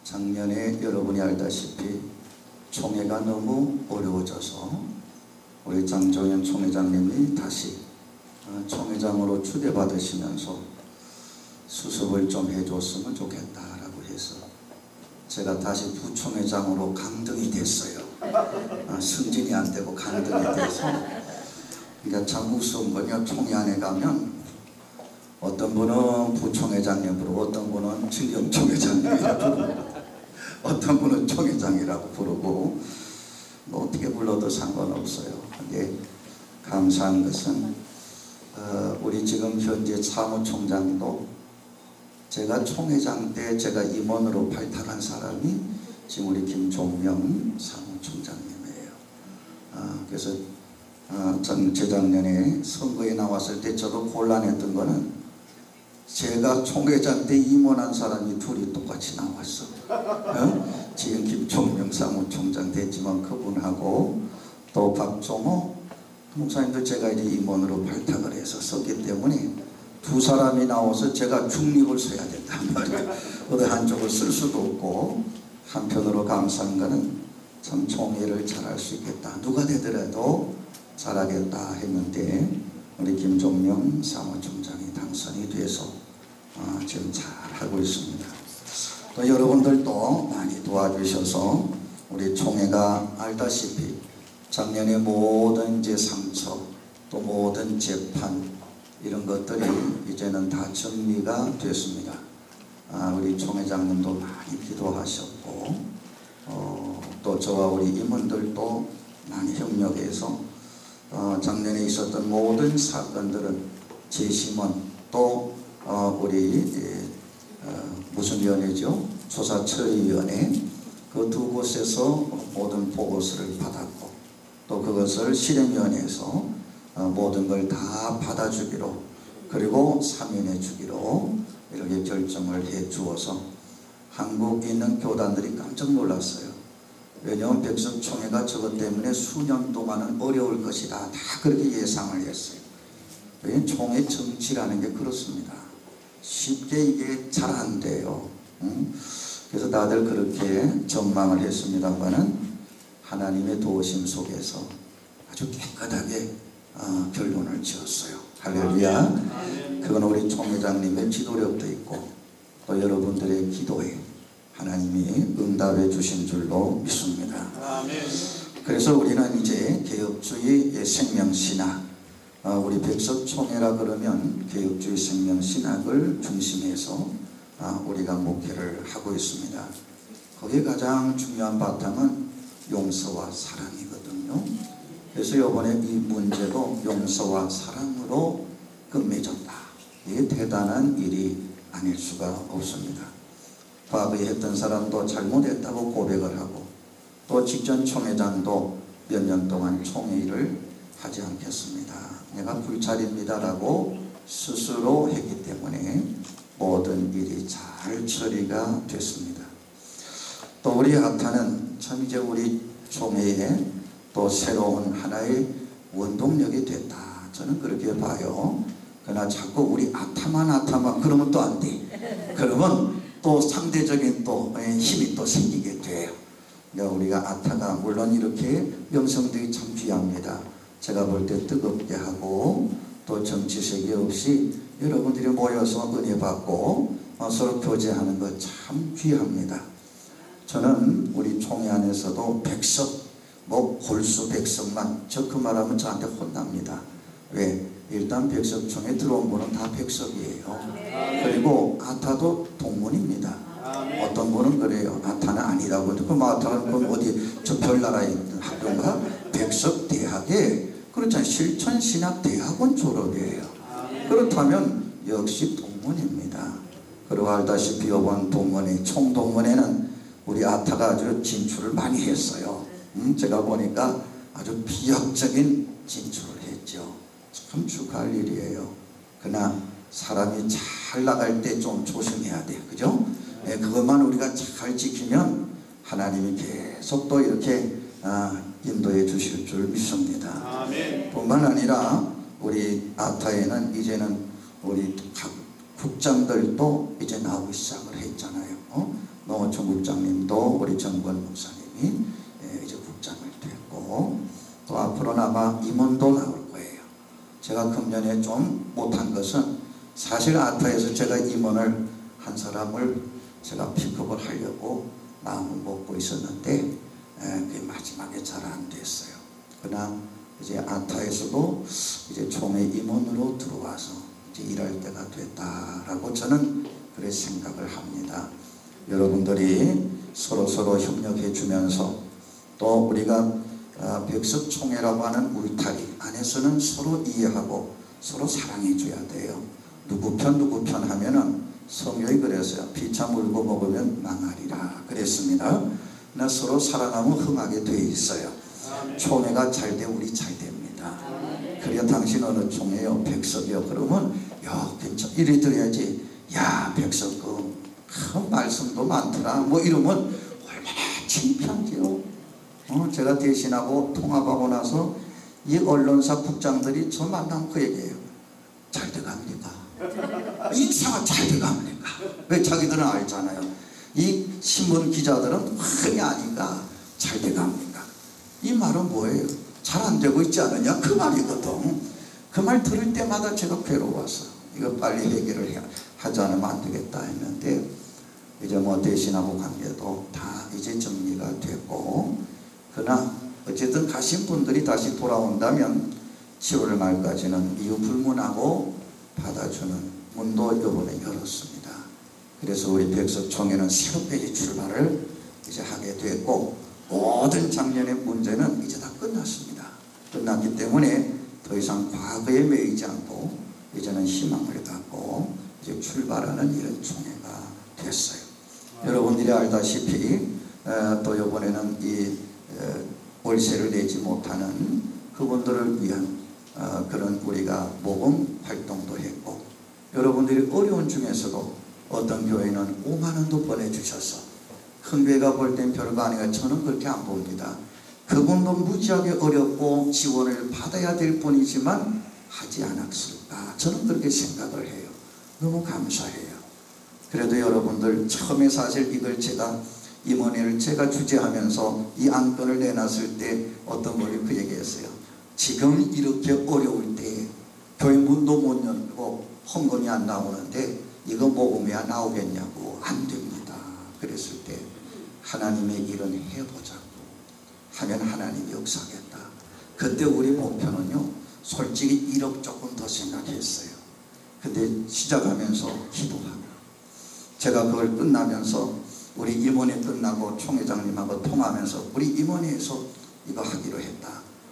작년에 여러분이 알다시피 총회가 너무 어려워져서 우리 장종현 총회장님이 다시 총회장으로 추대받으시면서 수습을 좀 해줬으면 좋겠다라고 해서 제가 다시 부총회장으로 강등이 됐어요. 승진이 안 되고 강등이 돼서. 그러니까 참 무서운 거냐, 총회 안에 가면 어떤 분은 부총회장님 부르고 어떤 분은 진영 총회장님이라고 부르고 어떤 분은 총회장이라고 부르고 뭐 어떻게 불러도 상관없어요. 근데 감사한 것은 우리 지금 현재 사무총장도 제가 총회장 때 제가 임원으로 발탁한 사람이 지금 우리 김종명 사무총장님이에요. 그래서 재작년에 선거에 나왔을 때 저도 곤란했던 거는 제가 총회장 때 임원한 사람이 둘이 똑같이 나왔어. 지금 김종명 사무총장 됐지만 그분하고 또 박종호 목사님도 제가 이제 임원으로 발탁을 해서 썼기 때문에 두 사람이 나와서 제가 중립을 서야 된단 말이에요. 어디 한쪽을 쓸 수도 없고, 한편으로 감사한 거는 참 총회를 잘할 수 있겠다, 누가 되더라도 잘하겠다 했는데 우리 김종명 사무총장이 당선이 돼서 지금 잘하고 있습니다. 또 여러분들도 많이 도와주셔서 우리 총회가 알다시피 작년에 모든 이제 상처 또 모든 재판 이런 것들이 이제는 다 정리가 됐습니다. 우리 총회장님도 많이 기도하셨고 또 저와 우리 임원들도 많이 협력해서 작년에 있었던 모든 사건들은 재심원 또 우리 무슨 위원회죠? 조사처리위원회 그 두 곳에서 모든 보고서를 받았고 또 그것을 실행위원회에서 모든 걸 다 받아주기로 그리고 사면해 주기로 이렇게 결정을 해 주어서 한국에 있는 교단들이 깜짝 놀랐어요. 왜냐하면 백석총회가 저것 때문에 수년 동안은 어려울 것이다, 다 그렇게 예상을 했어요. 왜냐하면 총회 정치라는 게 그렇습니다. 쉽게 이게 잘 안 돼요. 그래서 다들 그렇게 전망을 했습니다만은 하나님의 도우심 속에서 아주 깨끗하게 결론을 지었어요. 할렐루야. 그건 우리 총회장님의 지도력도 있고 또 여러분들의 기도에 하나님이 응답해 주신 줄로 믿습니다. 그래서 우리는 이제 개혁주의 생명신학, 우리 백석총회라 그러면 개혁주의 생명신학을 중심해서 우리가 목회를 하고 있습니다. 거기에 가장 중요한 바탕은 용서와 사랑이거든요. 그래서 이번에 이 문제도 용서와 사랑으로 끝맺었다. 이게 대단한 일이 아닐 수가 없습니다. 과거에 했던 사람도 잘못했다고 고백을 하고 또 직전 총회장도 몇 년 동안 총회를 하지 않겠습니다, 내가 불찰입니다라고 스스로 했기 때문에 모든 일이 잘 처리가 됐습니다. 또 우리 아타는 참 이제 우리 총회에 또 새로운 하나의 원동력이 됐다, 저는 그렇게 봐요. 그러나 자꾸 우리 아타만 그러면 또 안 돼. 그러면 또 상대적인 또 힘이 또 생기게 돼요. 그러니까 우리가 아타가 물론 이렇게 명성들이 참 귀합니다. 제가 볼 때 뜨겁게 하고 또 정치색이 없이 여러분들이 모여서 은혜 받고 서로 교제하는 것 참 귀합니다. 저는 우리 총회 안에서도 백석, 골수 백석만 적그 말하면 저한테 혼납니다. 왜? 일단 백석총회 들어온 분은 다 백석이에요. 그리고 아타도 동문입니다. 어떤 분은 그래요. 아타는 아니라고. 그럼 아타는 어디 저 별나라에 있는 학교인가? 백석대학에 그렇잖아요. 실천신학대학원 졸업이에요. 그렇다면 역시 동문입니다. 그리고 알다시피 이번 동문회, 총동문회는 우리 아타가 아주 진출을 많이 했어요. 제가 보니까 아주 비약적인 진출을 했죠. 참 축하할 일이에요. 그러나 사람이 잘 나갈 때 좀 조심해야 돼, 그죠? 그것만 우리가 잘 지키면 하나님이 계속 또 이렇게 인도해 주실 줄 믿습니다. 아멘. 뿐만 아니라 우리 아타에는 이제는 우리 각 국장들도 이제 나오기 시작을 했잖아요. 노천 국장님도 우리 정권 목사님이 이제 국장을 됐고, 또 앞으로는 아마 임원도 나올 거예요. 제가 금년에 좀 못한 것은 사실 아타에서 제가 임원을 한 사람을 제가 픽업을 하려고 마음을 먹고 있었는데 그게 마지막에 잘 안 됐어요. 그러나 이제 아타에서도 이제 총회 임원으로 들어와서 이제 일할 때가 됐다라고 저는 그렇게 생각을 합니다. 여러분들이 서로 협력해 주면서 또 우리가 백석총회라고 하는 울타리 안에서는 서로 이해하고 서로 사랑해 줘야 돼요. 누구 편 하면은 성경이 그랬어요. 피차 물고 먹으면 망하리라 그랬습니다. 나 서로 사랑하면 흥하게 돼 있어요. 총회가 잘 돼 우리 잘 됩니다. 그래야 당신 어느 총회요? 백석이요. 그러면 야 괜찮 이래 드려야지. 야 백석 말씀도 많더라 뭐 이러면 얼마나 창피한지요. 제가 대신하고 통합하고 나서 이 언론사 국장들이 저 만나면 그 얘기예요. 잘 돼갑니까? 인사가 잘 돼갑니까? 왜? 자기들은 알잖아요. 이 신문 기자들은 흔히 아니까 잘 돼갑니까? 이 말은 뭐예요? 잘 안 되고 있지 않느냐? 그 말이거든. 그 말 들을 때마다 제가 괴로웠어. 이거 빨리 해결을 하지 않으면 안 되겠다 했는데 이제 뭐 대신하고 관계도 다 이제 정리가 됐고, 그러나 어쨌든 가신 분들이 다시 돌아온다면 10월 말까지는 이유 불문하고 받아주는 문도 이번에 열었습니다. 그래서 우리 백석총회는 새롭게 출발을 이제 하게 됐고, 모든 작년의 문제는 이제 다 끝났습니다. 끝났기 때문에 더 이상 과거에 매이지 않고 이제는 희망을 갖고 이제 출발하는 이런 총회가 됐어요. 여러분들이 알다시피 또 이번에는 이 월세를 내지 못하는 그분들을 위한 그런 우리가 모금 활동도 했고, 여러분들이 어려운 중에서도 어떤 교회는 5만 원도 보내주셔서 큰 교회가 볼 땐 별거 아니가 저는 그렇게 안 봅니다. 그분도 무지하게 어렵고 지원을 받아야 될 뿐이지만 하지 않았을까 저는 그렇게 생각을 해요. 너무 감사해요. 그래도 여러분들 처음에 사실 이걸 제가 임원회를 제가 주재하면서 이 안건을 내놨을 때 어떤 분이 그 얘기했어요. 지금 이렇게 어려울 때 교회 문도 못 열고 헌금이 안 나오는데 이거 모금해야 나오겠냐고. 안 됩니다. 그랬을 때 하나님의 일은 해보자고 하면 하나님이 역사하겠다. 그때 우리 목표는요 솔직히 1억 조금 더 생각했어요. 근데 시작하면서 기도하고 제가 그걸 끝나면서 우리 임원회 끝나고 총회장님하고 통화하면서 우리 임원회에서 이거 하기로 했다.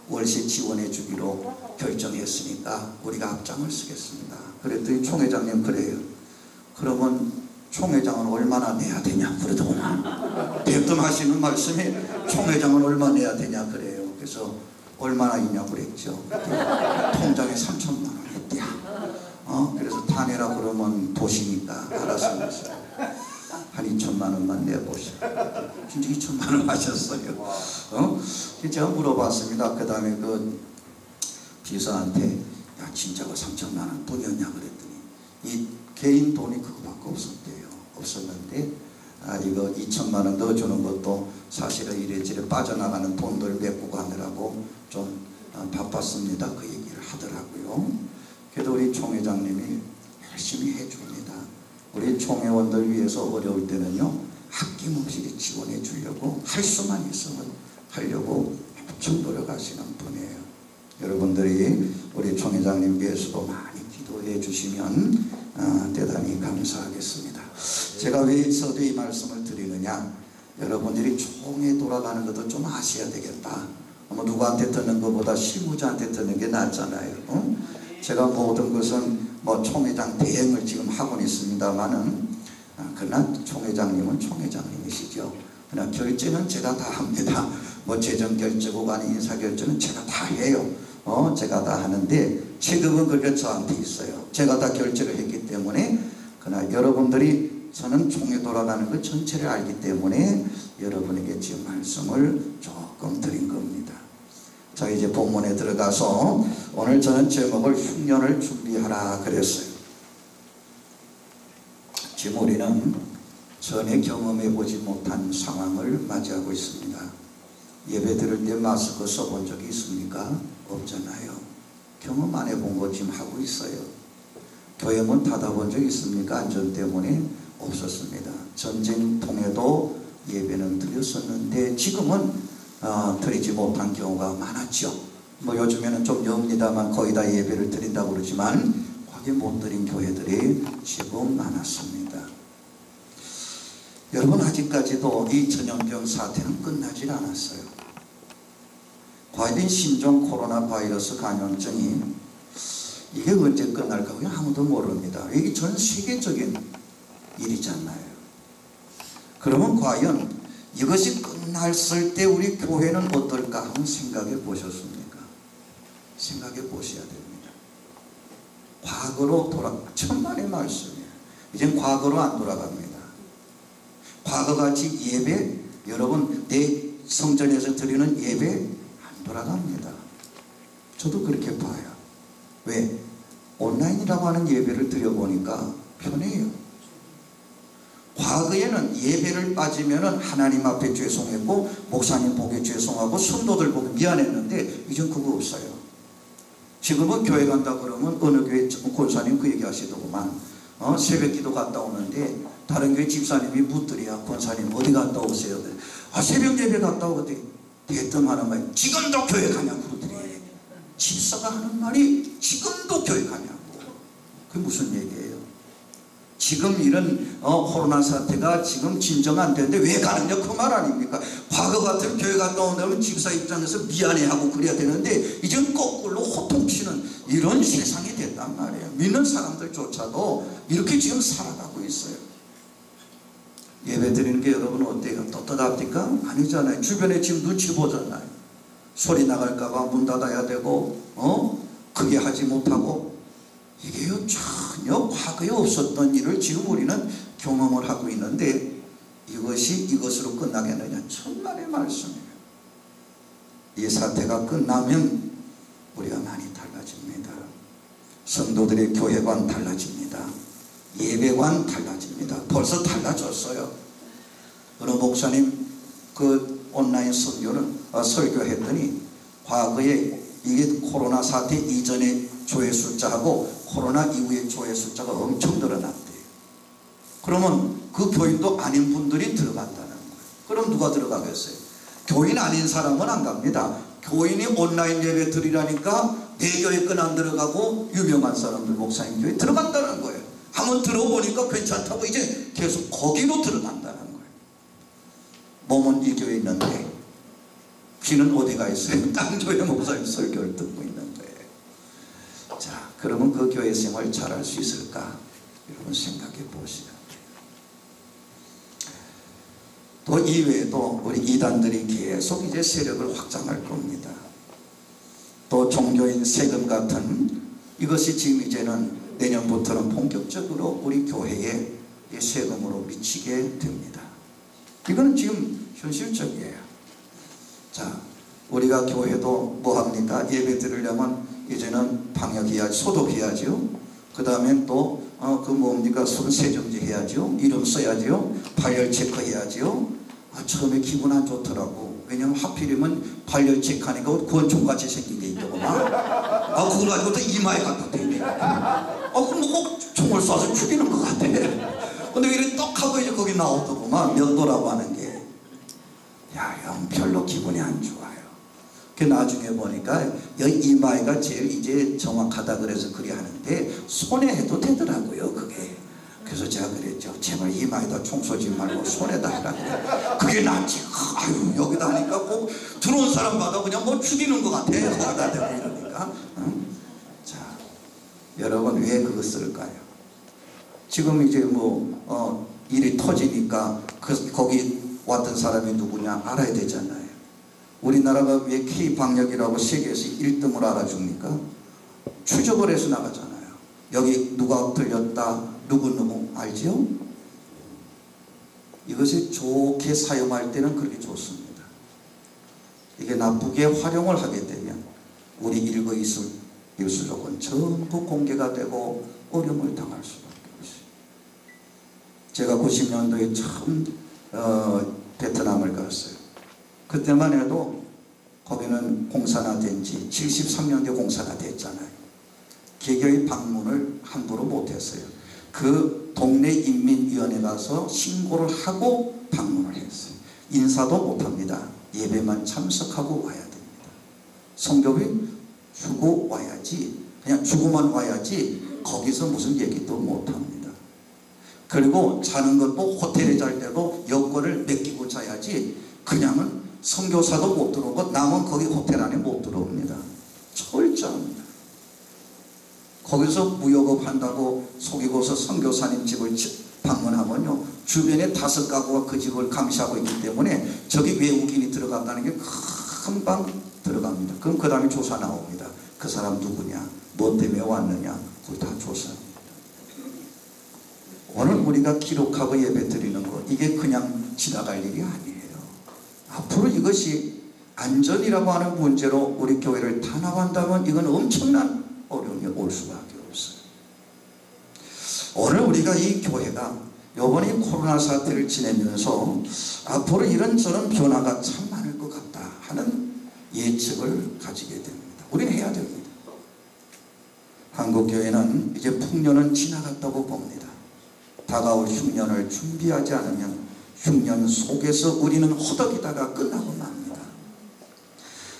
월세 지원해 주기로 결정했으니까 우리가 앞장을 쓰겠습니다. 그랬더니 총회장님 그래요. 그러면 총회장은 얼마나 내야 되냐 그러더구나. 대뜸 하시는 말씀이 총회장은 얼마 내야 되냐 그래요. 그래서 얼마나 있냐 그랬죠. 통장에 3천만 원 했대야. 그래서 다 내라 그러면 도시니까 알아서 했어요. 한 2천만 원만 내보셔. 진짜 2천만 원 하셨어요. 제가 물어봤습니다. 그 다음에 그 비서한테 야 진짜 그 3천만 원 뿐이었냐 그랬더니 이 개인 돈이 그거밖에 없었는데 이거 2천만 원 넣어주는 것도 사실은 이래저래 빠져나가는 돈들 메꾸고 하느라고 좀 바빴습니다. 그 얘기를 하더라고요. 그래도 우리 총회장님이 열심히 해줍니다. 우리 총회원들 위해서 어려울 때는요 아낌없이 지원해 주려고 할 수만 있으면 하려고 엄청 노력하시는 분이에요. 여러분들이 우리 총회장님 위해서도 많이 기도해 주시면 대단히 감사하겠습니다. 제가 왜 서두 이 말씀을 드리느냐, 여러분들이 총회 돌아가는 것도 좀 아셔야 되겠다. 뭐 누구한테 듣는 것보다 실무자한테 듣는 게 낫잖아요. 제가 모든 것은 뭐 총회장 대행을 지금 하고 있습니다만은 그러나 총회장님은 총회장님이시죠. 그러나 결제는 제가 다 합니다. 뭐 재정결제고 아니 인사결제는 제가 다 해요. 제가 다 하는데 체급은 그게 저한테 있어요. 제가 다 결제를 했기 때문에. 그러나 여러분들이 저는 총회 돌아가는 것 전체를 알기 때문에 여러분에게 지금 말씀을 조금 드린 겁니다. 자, 이제 본문에 들어가서 오늘 저는 제목을 흉년을 준비하라 그랬어요. 지금 우리는 전에 경험해 보지 못한 상황을 맞이하고 있습니다. 예배 드릴 때 마스크 써본 적이 있습니까? 없잖아요. 경험 안 해본 거 지금 하고 있어요. 교회 문 닫아본 적 있습니까? 안전 때문에 없었습니다. 전쟁통에도 예배는 드렸었는데 지금은 드리지 못한 경우가 많았죠. 뭐 요즘에는 좀 엽니다만 거의 다 예배를 드린다고 그러지만 확인 못 드린 교회들이 지금 많았습니다. 여러분, 아직까지도 이 전염병 사태는 끝나질 않았어요. 과연 신종 코로나 바이러스 감염증이 이게 언제 끝날까 아무도 모릅니다. 이게 전 세계적인 일이잖아요. 그러면 과연 이것이 끝났을 때 우리 교회는 어떨까 한번 생각해 보셨습니까? 생각해 보셔야 됩니다. 과거로 천만의 말씀이에요. 이젠 과거로 안 돌아갑니다. 과거같이 예배, 여러분 내 성전에서 드리는 예배 안 돌아갑니다. 저도 그렇게 봐요. 왜? 온라인이라고 하는 예배를 드려보니까 편해요. 과거에는 예배를 빠지면 하나님 앞에 죄송했고 목사님 보기에 죄송하고 성도들 보기 미안했는데 이젠 그거 없어요. 지금은 교회 간다 그러면 어느 교회 권사님 그 얘기 하시더구만. 새벽 기도 갔다 오는데 다른 교회 집사님이 묻더래요. 권사님 어디 갔다 오세요? 새벽 예배 갔다 오거든. 대뜸 하는 말이 지금도 교회 가냐고 그러더래요. 집사가 하는 말이 지금도 교회 가냐고. 그게 무슨 얘기예요? 지금 이런 코로나 사태가 지금 진정 안 되는데 왜 가느냐 그 말 아닙니까? 과거 같은 교회 갔다 온다면 집사 입장에서 미안해하고 그래야 되는데 이젠 거꾸로 호통치는 이런 세상이 됐단 말이에요. 믿는 사람들조차도 이렇게 지금 살아가고 있어요. 예배 드리는 게 여러분 어때요? 떳떳합니까? 아니잖아요. 주변에 지금 눈치 보잖아요. 소리 나갈까봐 문 닫아야 되고 크게 하지 못하고 이게요 전혀 과거에 없었던 일을 지금 우리는 경험을 하고 있는데 이것이 이것으로 끝나겠느냐? 천만의 말씀이에요. 이 사태가 끝나면 우리가 많이 달라집니다. 성도들의 교회관 달라집니다. 예배관 달라집니다. 벌써 달라졌어요. 어느 목사님 그 온라인 설교했더니 과거에 이게 코로나 사태 이전에 조회 숫자하고 코로나 이후의 조회 숫자가 엄청 늘어났대요. 그러면 그 교인도 아닌 분들이 들어간다는 거예요. 그럼 누가 들어가겠어요? 교인 아닌 사람은 안 갑니다. 교인이 온라인 예배 드리라니까 내 교회 건 안 들어가고 유명한 사람들 목사님 교회 들어간다는 거예요. 한번 들어보니까 괜찮다고 이제 계속 거기로 들어간다는 거예요. 몸은 이 교회에 있는데 귀는 어디가 있어요? 딴 교회 목사님 설교를 듣고 있는 거예요. 자, 그러면 그 교회 생활 잘할 수 있을까? 여러분 생각해 보시죠. 또 이외에도 우리 이단들이 계속 이제 세력을 확장할 겁니다. 또 종교인 세금 같은 이것이 지금 이제는 내년부터는 본격적으로 우리 교회에 세금으로 미치게 됩니다. 이건 지금 현실적이에요. 자, 우리가 교회도 뭐 합니까? 예배 드리려면 이제는 방역해야지, 소독해야죠. 그 다음에 또 그 뭡니까? 손 세정제 해야죠. 이름 써야죠. 발열 체크해야죠. 처음에 기분 안 좋더라고. 왜냐면 하필이면 발열 체크하니까 권총같이 생긴 게 있더구만. 그걸 가지고 또 이마에 갖다 대네. 그럼 꼭 총을 쏴서 죽이는 것 같아. 근데 이렇게 떡 하고 이제 거기 나오더구만. 면도라고 하는 게. 형 별로 기분이 안 좋아요. 그 나중에 보니까 이마에가 제일 이제 정확하다 그래서 그리 하는데 손에 해도 되더라고요 그게. 그래서 제가 그랬죠. 제발 이마에다 총 쏘지 말고 손에다 해라. 그게 낫지. 아유 여기다 하니까 꼭 들어온 사람마다 그냥 뭐 죽이는 것 같아. 거기다 대고 이러니까. 자, 여러분 왜 그거 쓸까요? 지금 이제 뭐 일이 터지니까 거기 왔던 사람이 누구냐 알아야 되잖아요. 우리나라가 왜 K방역이라고 세계에서 1등을 알아줍니까? 추적을 해서 나가잖아요. 여기 누가 들렸다 누구 알죠? 이것이 좋게 사용할 때는 그렇게 좋습니다. 이게 나쁘게 활용을 하게 되면 우리 일거일수족은 전부 공개가 되고 어려움을 당할 수밖에 없어요. 제가 90년도에 처음 베트남을 갔어요. 그때만 해도 거기는 공사나 된 지 73년도에 공사가 됐잖아요. 개교의 방문을 함부로 못했어요. 그 동네 인민위원회 가서 신고를 하고 방문을 했어요. 인사도 못합니다. 예배만 참석하고 와야 됩니다. 성교비 주고 와야지, 그냥 주고만 와야지 거기서 무슨 얘기도 못합니다. 그리고 자는 것도 호텔에 잘 때도 여권을 맡기고 자야지 그냥은 선교사도 못 들어오고 남은 거기 호텔 안에 못 들어옵니다. 철저합니다. 거기서 무역업 한다고 속이고서 선교사님 집을 방문하면요, 주변에 5가구가 그 집을 감시하고 있기 때문에 저기 외국인이 들어간다는 게 금방 들어갑니다. 그럼 그 다음에 조사 나옵니다. 그 사람 누구냐, 뭐 때문에 왔느냐, 그거 다 조사합니다. 오늘 우리가 기록하고 예배 드리는 거, 이게 그냥 지나갈 일이 아니에요. 앞으로 이것이 안전이라고 하는 문제로 우리 교회를 탄압한다면 이건 엄청난 어려움이 올 수밖에 없어요. 오늘 우리가 이 교회가 이번에 코로나 사태를 지내면서 앞으로 이런저런 변화가 참 많을 것 같다 하는 예측을 가지게 됩니다. 우리는 해야 됩니다. 한국교회는 이제 풍년은 지나갔다고 봅니다. 다가올 흉년을 준비하지 않으면 흉년 속에서 우리는 허덕이다가 끝나고 맙니다.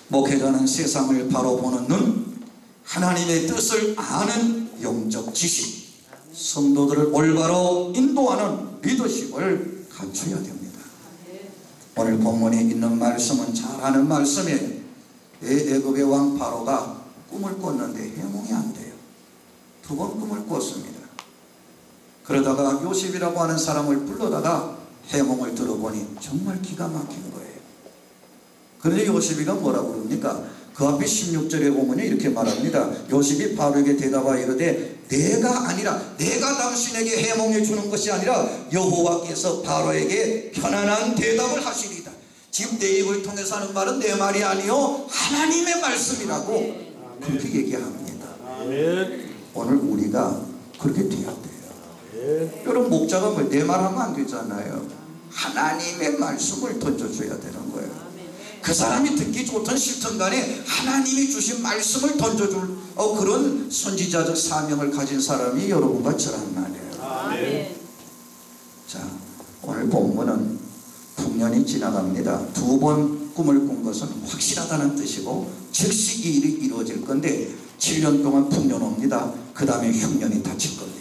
목회자는 세상을 바로 보는 눈, 하나님의 뜻을 아는 영적 지식, 성도들을 올바로 인도하는 리더십을 갖춰야 됩니다. 오늘 본문에 있는 말씀은 잘 아는 말씀이에요. 애굽의 왕 바로가 꿈을 꿨는데 해몽이 안 돼요. 2번 꿈을 꿨습니다. 그러다가 요셉이라고 하는 사람을 불러다가 해몽을 들어보니 정말 기가 막힌 거예요. 그런데 요셉이가 뭐라고 그럽니까? 그 앞에 16절에 보면 이렇게 말합니다. 요셉이 바로에게 대답하여 이르되 내가 아니라, 내가 당신에게 해몽해 주는 것이 아니라 여호와께서 바로에게 편안한 대답을 하시리이다. 지금 내 입을 통해서 하는 말은 내 말이 아니요 하나님의 말씀이라고 그렇게 얘기합니다. 오늘 우리가 그렇게 돼야 돼요. 여러분, 목자가 뭐 내 말하면 안 되잖아요. 하나님의 말씀을 던져줘야 되는 거예요. 그 사람이 듣기 좋든 싫든 간에 하나님이 주신 말씀을 던져줄 그런 선지자적 사명을 가진 사람이 여러분과 저란 말이에요. 자, 오늘 본문은 풍년이 지나갑니다. 2번 꿈을 꾼 것은 확실하다는 뜻이고 즉시 이 일이 이루어질 건데 7년 동안 풍년 옵니다. 그 다음에 흉년이 닥칠 겁니다.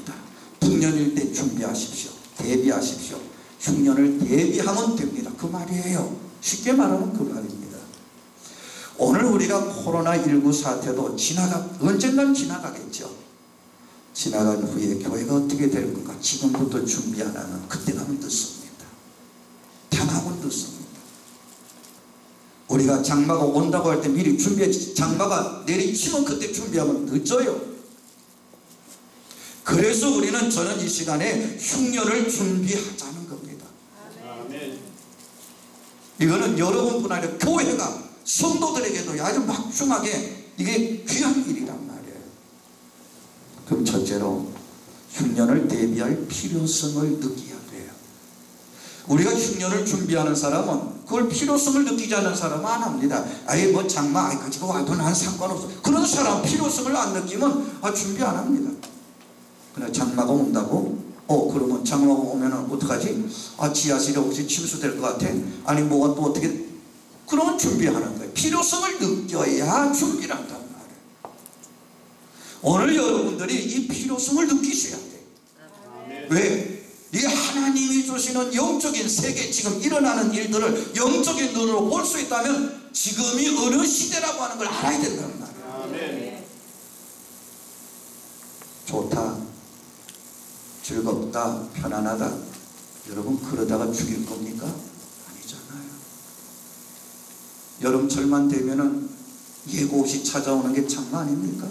풍년일 때 준비하십시오. 대비하십시오. 흉년을 대비하면 됩니다. 그 말이에요. 쉽게 말하면 그 말입니다. 오늘 우리가 코로나19 사태도 언젠간 지나가겠죠. 지나간 후에 교회가 어떻게 될 건가? 지금부터 준비 안 하면 그때 가면 늦습니다. 당하면 늦습니다. 우리가 장마가 온다고 할 때 미리 준비해, 장마가 내리치면 그때 준비하면 늦어요. 그래서 우리는 저는 이 시간에 흉년을 준비하자는 겁니다. 아멘. 이거는 여러분뿐 아니라 교회가 성도들에게도 아주 막중하게 이게 귀한 일이란 말이에요. 그럼 첫째로 흉년을 대비할 필요성을 느껴야 돼요. 우리가 흉년을 준비하는 사람은 그걸 필요성을 느끼지 않는 사람은 안 합니다. 아예 뭐 장마 가지고 와도 난 상관없어. 그런 사람 필요성을 안 느끼면 준비 안 합니다. 그러나 장마가 온다고? 그러면 장마가 오면 어떡하지? 지하실에 혹시 침수될 것 같아? 아니 뭐가 또 어떻게? 그러면 준비하는 거예요. 필요성을 느껴야 준비를 한단 말이에요. 오늘 여러분들이 이 필요성을 느끼셔야 돼요. 왜? 이 하나님이 주시는 영적인 세계, 지금 일어나는 일들을 영적인 눈으로 볼 수 있다면 지금이 어느 시대라고 하는 걸 알아야 된다는 말이에요. 좋다, 즐겁다, 편안하다. 여러분 그러다가 죽일 겁니까? 아니잖아요. 여름철만 되면은 예고 없이 찾아오는 게 장마 아닙니까?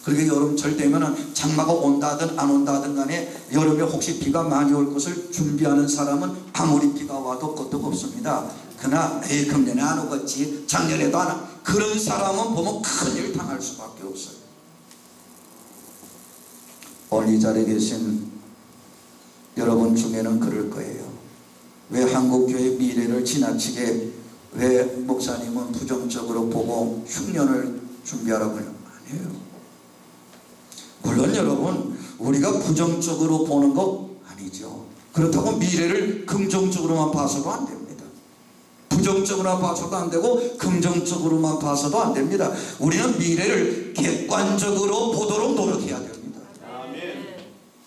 그러니까 여름철 되면은 장마가 온다든 안 온다든 간에 여름에 혹시 비가 많이 올 것을 준비하는 사람은 아무리 비가 와도 끄떡없습니다. 그러나 금년에 안 오겠지, 작년에도 안 와. 그런 사람은 보면 큰일 당할 수밖에 없어요. 오늘 이 자리에 계신 여러분 중에는 그럴 거예요. 왜 한국교회 미래를 지나치게 왜 목사님은 부정적으로 보고 흉년을 준비하라고 안 해요. 물론 여러분 우리가 부정적으로 보는 거 아니죠. 그렇다고 미래를 긍정적으로만 봐서도 안 됩니다. 부정적으로만 봐서도 안 되고 긍정적으로만 봐서도 안 됩니다. 우리는 미래를 객관적으로 보도록 노력해야 됩니다.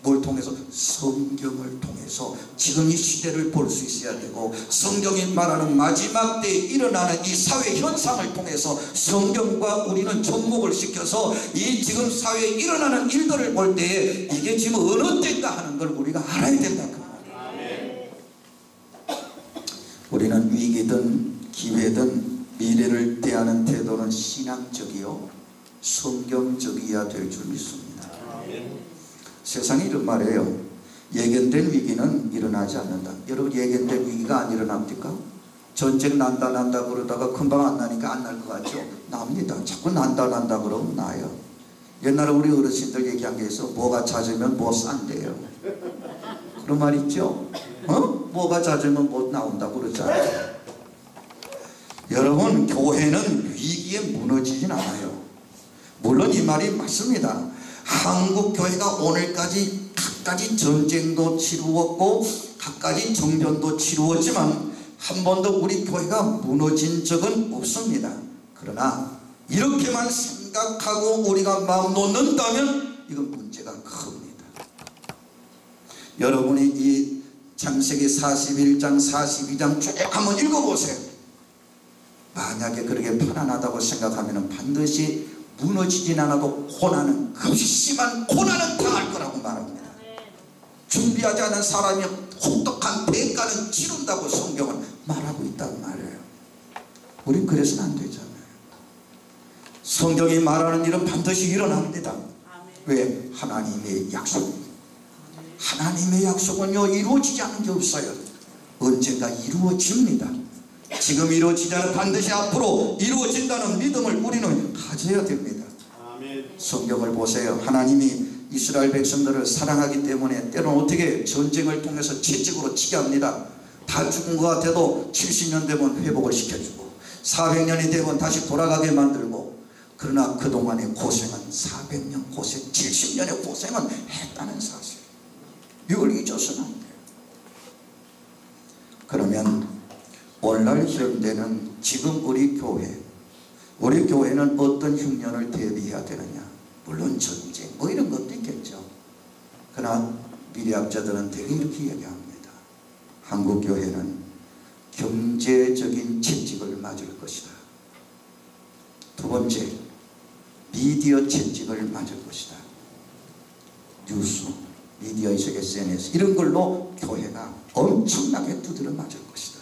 뭘 통해서? 성경을 통해서 지금 이 시대를 볼 수 있어야 되고, 성경이 말하는 마지막 때에 일어나는 이 사회 현상을 통해서 성경과 우리는 접목을 시켜서 이 지금 사회에 일어나는 일들을 볼 때에 이게 지금 어느 때인가 하는 걸 우리가 알아야 된다. 우리는 위기든 기회든 미래를 대하는 태도는 신앙적이요 성경적이어야 될 줄 믿습니다. 세상이 이런 말이에요. 예견된 위기는 일어나지 않는다. 여러분 예견된 위기가 안 일어납니까? 전쟁 난다 그러다가 금방 안 나니까 안 날 것 같죠? 납니다. 자꾸 난다 그러면 나요. 옛날에 우리 어르신들 얘기한 게 있어. 뭐가 잦으면 뭐 싼대요. 그런 말 있죠? 뭐가 잦으면 뭐 나온다고 그러잖아요. 여러분 교회는 위기에 무너지진 않아요. 물론 이 말이 맞습니다. 한국 교회가 오늘까지 갖가지 전쟁도 치루었고 갖가지 정변도 치루었지만 한 번도 우리 교회가 무너진 적은 없습니다. 그러나 이렇게만 생각하고 우리가 마음 놓는다면 이건 문제가 큽니다. 여러분이 이 창세기 41장 42장 쭉 한번 읽어보세요. 만약에 그렇게 편안하다고 생각하면 반드시 무너지진 않아도 고난은 극심한 고난은 당할 거라고 말합니다. 준비하지 않은 사람이 혹독한 대가는 치른다고 성경은 말하고 있단 말이에요. 우린 그래서는 안 되잖아요. 성경이 말하는 일은 반드시 일어납니다. 왜? 하나님의 약속. 하나님의 약속은요 이루어지지 않은 게 없어요. 언젠가 이루어집니다. 지금 이루어지지 않은 반드시 앞으로 이루어진다는 믿음을 우리는 가져야 됩니다. 성경을 보세요. 하나님이 이스라엘 백성들을 사랑하기 때문에 때로는 어떻게 전쟁을 통해서 채찍으로 치게 합니다. 다 죽은 것 같아도 70년 되면 회복을 시켜주고 400년이 되면 다시 돌아가게 만들고, 그러나 그동안의 고생은 400년 고생 70년의 고생은 했다는 사실, 이걸 잊어서는 안 돼요. 그러면 오늘날 현대는 지금 우리 교회는 어떤 흉년을 대비해야 되느냐? 물론 전쟁 뭐 이런 것도 있겠죠. 그러나 미래학자들은 되게 이렇게 얘기합니다. 한국 교회는 경제적인 채찍을 맞을 것이다. 두 번째, 미디어 채찍을 맞을 것이다. 뉴스, 미디어에서 SNS 이런 걸로 교회가 엄청나게 두드려 맞을 것이다.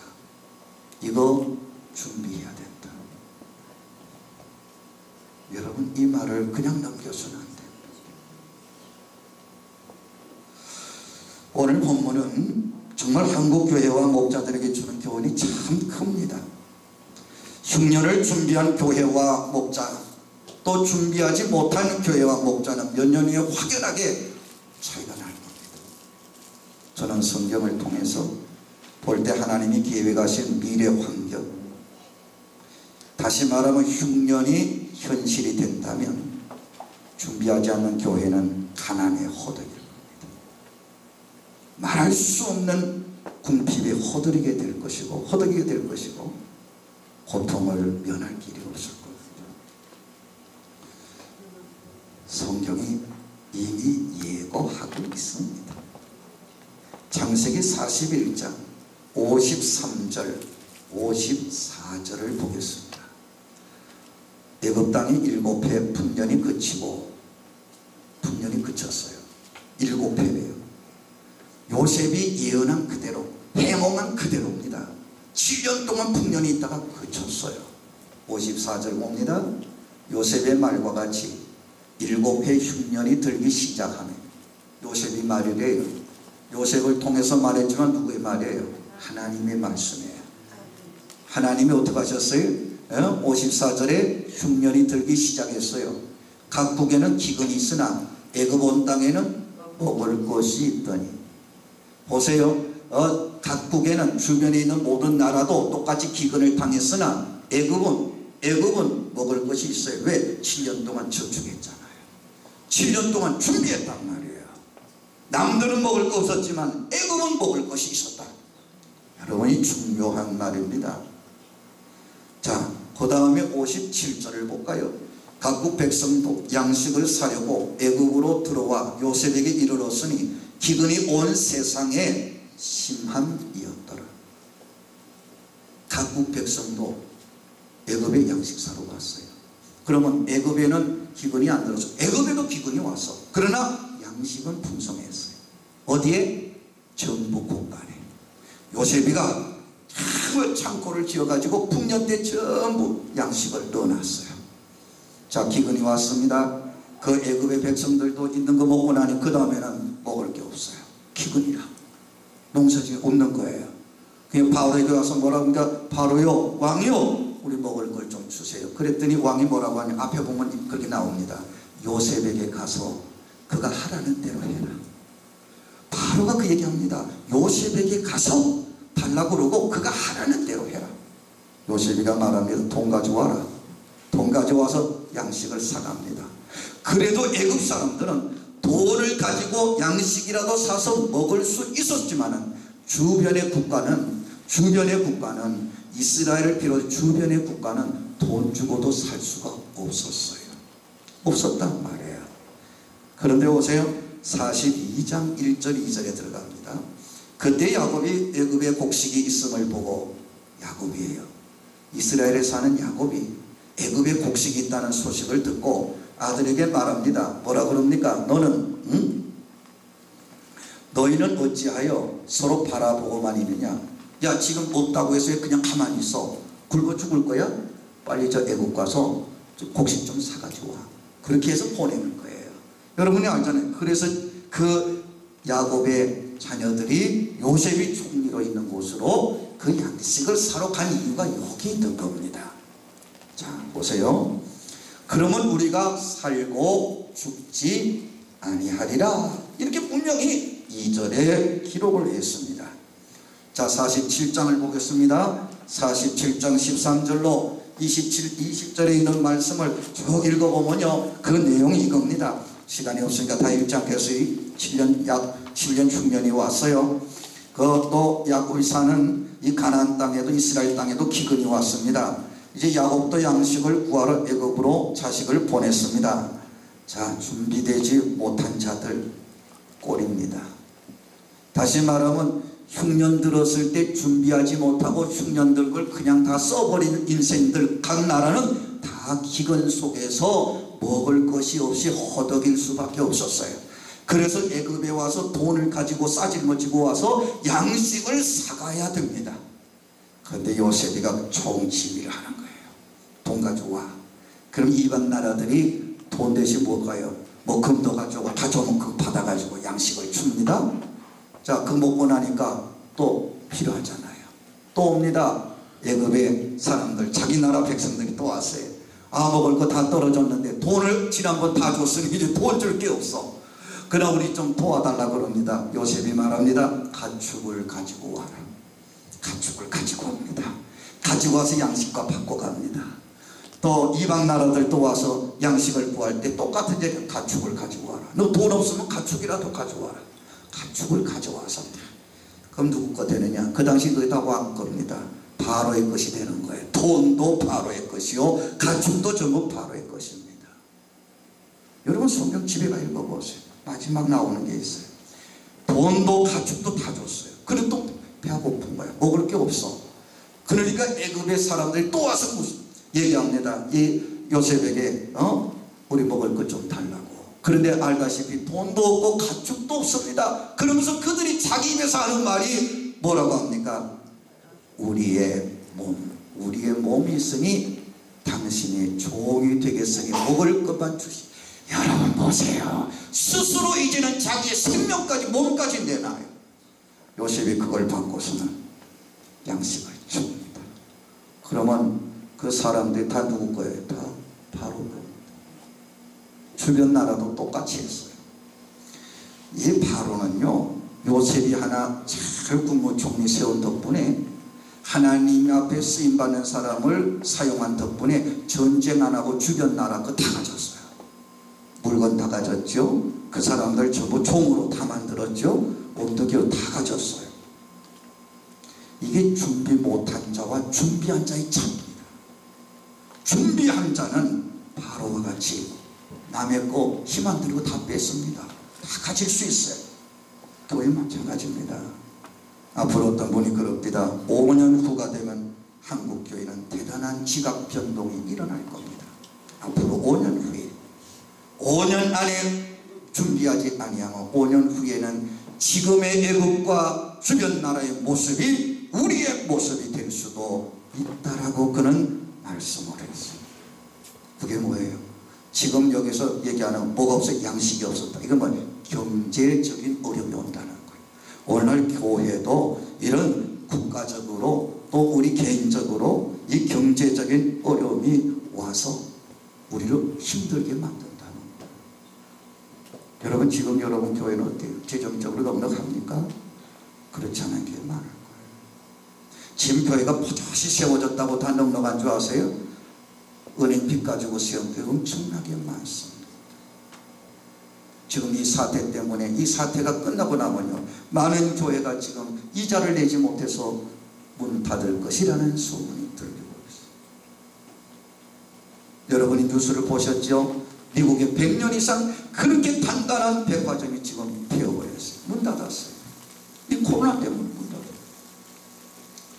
이거 준비해야 된다. 여러분 이 말을 그냥 넘겨서는 안 돼요. 오늘 본문은 정말 한국교회와 목자들에게 주는 교훈이 참 큽니다. 흉년을 준비한 교회와 목자, 또 준비하지 못한 교회와 목자는 몇 년 후에 확연하게 차이가 날 겁니다. 저는 성경을 통해서 볼 때 하나님이 계획하신 미래 환경, 다시 말하면 흉년이 현실이 된다면 준비하지 않는 교회는 가난에 허덕일 겁니다. 말할 수 없는 궁핍에 허덕이게 될 것이고 고통을 면할 길이 없을 겁니다. 성경이 이미 예고하고 있습니다. 창세기 41장 53절 54절을 보겠습니다. 애굽 땅이 7해 풍년이 그치고, 풍년이 그쳤어요. 7해예요. 요셉이 예언한 그대로, 해몽한 그대로입니다. 7년 동안 풍년이 있다가 그쳤어요. 54절 봅니다. 요셉의 말과 같이 7해 흉년이 들기 시작하네. 요셉이 말이래요. 요셉을 통해서 말했지만 누구의 말이에요? 하나님의 말씀이에요. 하나님이 어떻게 하셨어요? 54절에 흉년이 들기 시작했어요. 각국에는 기근이 있으나 애굽 온 땅에는 먹을 것이 있더니 보세요. 각국에는 주변에 있는 모든 나라도 똑같이 기근을 당했으나 애굽은 먹을 것이 있어요. 왜? 7년 동안 저축했잖아요. 7년 동안 준비했단 말이에요. 남들은 먹을 거 없었지만 애굽은 먹을 것이 있었다. 여러분이 중요한 말입니다. 자, 그 다음에 57절을 볼까요? 각국 백성도 양식을 사려고 애굽으로 들어와 요셉에게 이르렀으니 기근이 온 세상에 심함이었더라. 각국 백성도 애굽에 양식 사러 갔어요. 그러면 애굽에는 기근이 안 들어서 애굽에도 기근이 왔어. 그러나 양식은 풍성했어요. 어디에? 전부 공간에. 요셉이가 창고를 지어가지고 풍년 때 전부 양식을 넣어놨어요. 자, 기근이 왔습니다. 그 애굽의 백성들도 있는 거 먹고 나니 그 다음에는 먹을 게 없어요. 기근이라 농사지에 없는 거예요. 그냥 바로에게 와서 뭐라고 하니까 바로요, 왕이요, 우리 먹을 걸 좀 주세요. 그랬더니 왕이 뭐라고 하냐, 앞에 보면 그렇게 나옵니다. 요셉에게 가서 그가 하라는 대로 해라. 바로가 그 얘기합니다. 요셉에게 가서 달라고 그러고 그가 하라는 대로 해라. 요셉이가 말합니다. 돈 가져와라. 돈 가져와서 양식을 사갑니다. 그래도 애굽 사람들은 돈을 가지고 양식이라도 사서 먹을 수 있었지만은 주변의 국가는 이스라엘을 비롯해 주변의 국가는 돈 주고도 살 수가 없었어요. 없었단 말이에요. 그런데 오세요. 42장 1절 2절에 들어갑니다. 그때 야곱이 애굽에 곡식이 있음을 보고, 야곱이에요. 이스라엘에 사는 야곱이 애굽에 곡식이 있다는 소식을 듣고 아들에게 말합니다. 뭐라 그럽니까? 너희는 어찌하여 서로 바라보고만 있느냐? 야, 지금 없다고 해서 그냥 가만히 있어. 굶어 죽을 거야? 빨리 저 애굽 가서 곡식 좀 사가지고 와. 그렇게 해서 보내는 거예요. 여러분이 알잖아요. 그래서 그 야곱의 자녀들이 요셉이 총리로 있는 곳으로 그 양식을 사러 간 이유가 여기 있던 겁니다. 자, 보세요. 그러면 우리가 살고 죽지 아니하리라. 이렇게 분명히 2절에 기록을 했습니다. 자, 47장을 보겠습니다. 47장 13절로 20절에 있는 말씀을 쭉 읽어보면요, 그 내용이 이겁니다. 시간이 없으니까 다 읽지 않겠어요. 약 7년 흉년이 왔어요. 또 야곱이 사는 이 가나안 땅에도 이스라엘 땅에도 기근이 왔습니다. 이제 야곱도 양식을 구하러 애굽으로 자식을 보냈습니다. 자, 준비되지 못한 자들 꼴입니다. 다시 말하면 흉년 들었을 때 준비하지 못하고 흉년 들걸 그냥 다 써버린 인생들, 각 나라는 다 기근 속에서 먹을 것이 없이 허덕일 수밖에 없었어요. 그래서 애굽에 와서 돈을 가지고 싸질머지고 와서 양식을 사가야 됩니다. 그런데 요셉이가 총지휘를 하는 거예요. 돈 가져와. 그럼 이방 나라들이 돈 대신 뭘까요? 뭐 금도 가져오고 다 주면 그거 받아가지고 양식을 줍니다. 자, 그 먹고 나니까 또 필요하잖아요. 또 옵니다. 애굽의 사람들, 자기 나라 백성들이 또 왔어요. 아, 먹을 거 다 떨어졌는데 돈을 지난번 다 줬으니 이제 돈 줄 게 없어. 그러나 우리 좀 도와달라고 그럽니다. 요셉이 말합니다. 가축을 가지고 와라. 가축을 가지고 옵니다. 가지고 와서 양식과 바꿔 갑니다. 또 이방 나라들도 와서 양식을 구할 때 똑같은 데 가축을 가지고 와라. 너 돈 없으면 가축이라도 가져와라. 가축을 가져와서, 그럼 누구 거 되느냐? 그 당시 그게 다 왕 겁니다. 바로의 것이 되는 거예요. 돈도 바로의 것이요, 가축도 전부 바로의 것입니다. 여러분 성경 집에 가 읽어보세요. 마지막 나오는 게 있어요. 돈도 가축도 다 줬어요. 그리고 또 배가 고픈 거야. 먹을 게 없어. 그러니까 애굽의 사람들이 또 와서 얘기합니다. 이 요셉에게 우리 먹을 것 좀 달라고. 그런데 알다시피 돈도 없고 가축도 없습니다. 그러면서 그들이 자기 입에서 하는 말이 뭐라고 합니까? 우리의 몸이 있으니 당신이 종이 되겠으니 먹을 것만 주시. 여러분 보세요. 스스로 이제는 자기의 생명까지 몸까지 내놔요. 요셉이 그걸 받고서는 양식을 줍니다. 그러면 그 사람들이 다 누구 거예요? 다 바로 주변 나라도 똑같이 했어요. 이 바로는요, 요셉이 하나 잘 국무총리 세운 덕분에 하나님 앞에 쓰임받는 사람을 사용한 덕분에 전쟁 안 하고 주변 나라 거 다 가졌어요. 물건 다 가졌죠. 그 사람들 전부 총으로 다 만들었죠. 어떻게요? 다 가졌어요. 이게 준비 못한 자와 준비한 자의 차이입니다. 준비한 자는 바로와 같이 남의 거 힘 안 들이고 다 뺐습니다. 다 가질 수 있어요. 교회 마찬가지입니다. 앞으로 어떤 분이 그럽니다. 5년 후가 되면 한국교회는 대단한 지각 변동이 일어날 겁니다. 앞으로 5년 후에 5년 안에 준비하지 아니하면 5년 후에는 지금의 애국과 주변 나라의 모습이 우리의 모습이 될 수도 있다라고 그는 말씀을 했어요. 그게 뭐예요? 지금 여기서 얘기하는 뭐가 없어? 양식이 없었다. 이건 뭐예요? 경제적인 어려움이 온다는 거예요. 오늘 교회도 이런 국가적으로 또 우리 개인적으로 이 경제적인 어려움이 와서 우리를 힘들게 만든다는 거예요. 여러분 지금 여러분 교회는 어때요? 재정적으로 넉넉합니까? 그렇지 않은 게 많을 거예요. 지금 교회가 포젓이 세워졌다고 다 넉넉한 줄 아세요? 은행 빚 가지고 세운 교회 엄청나게 많습니다. 지금 이 사태 때문에 이 사태가 끝나고 나면요 많은 교회가 지금 이자를 내지 못해서 문 닫을 것이라는 소문이 들리고 있어요. 여러분이 뉴스를 보셨죠? 미국에 100년 이상 그렇게 단단한 백화점이 지금 폐어버렸어요. 문 닫았어요. 이 코로나 때문에 문 닫았어요.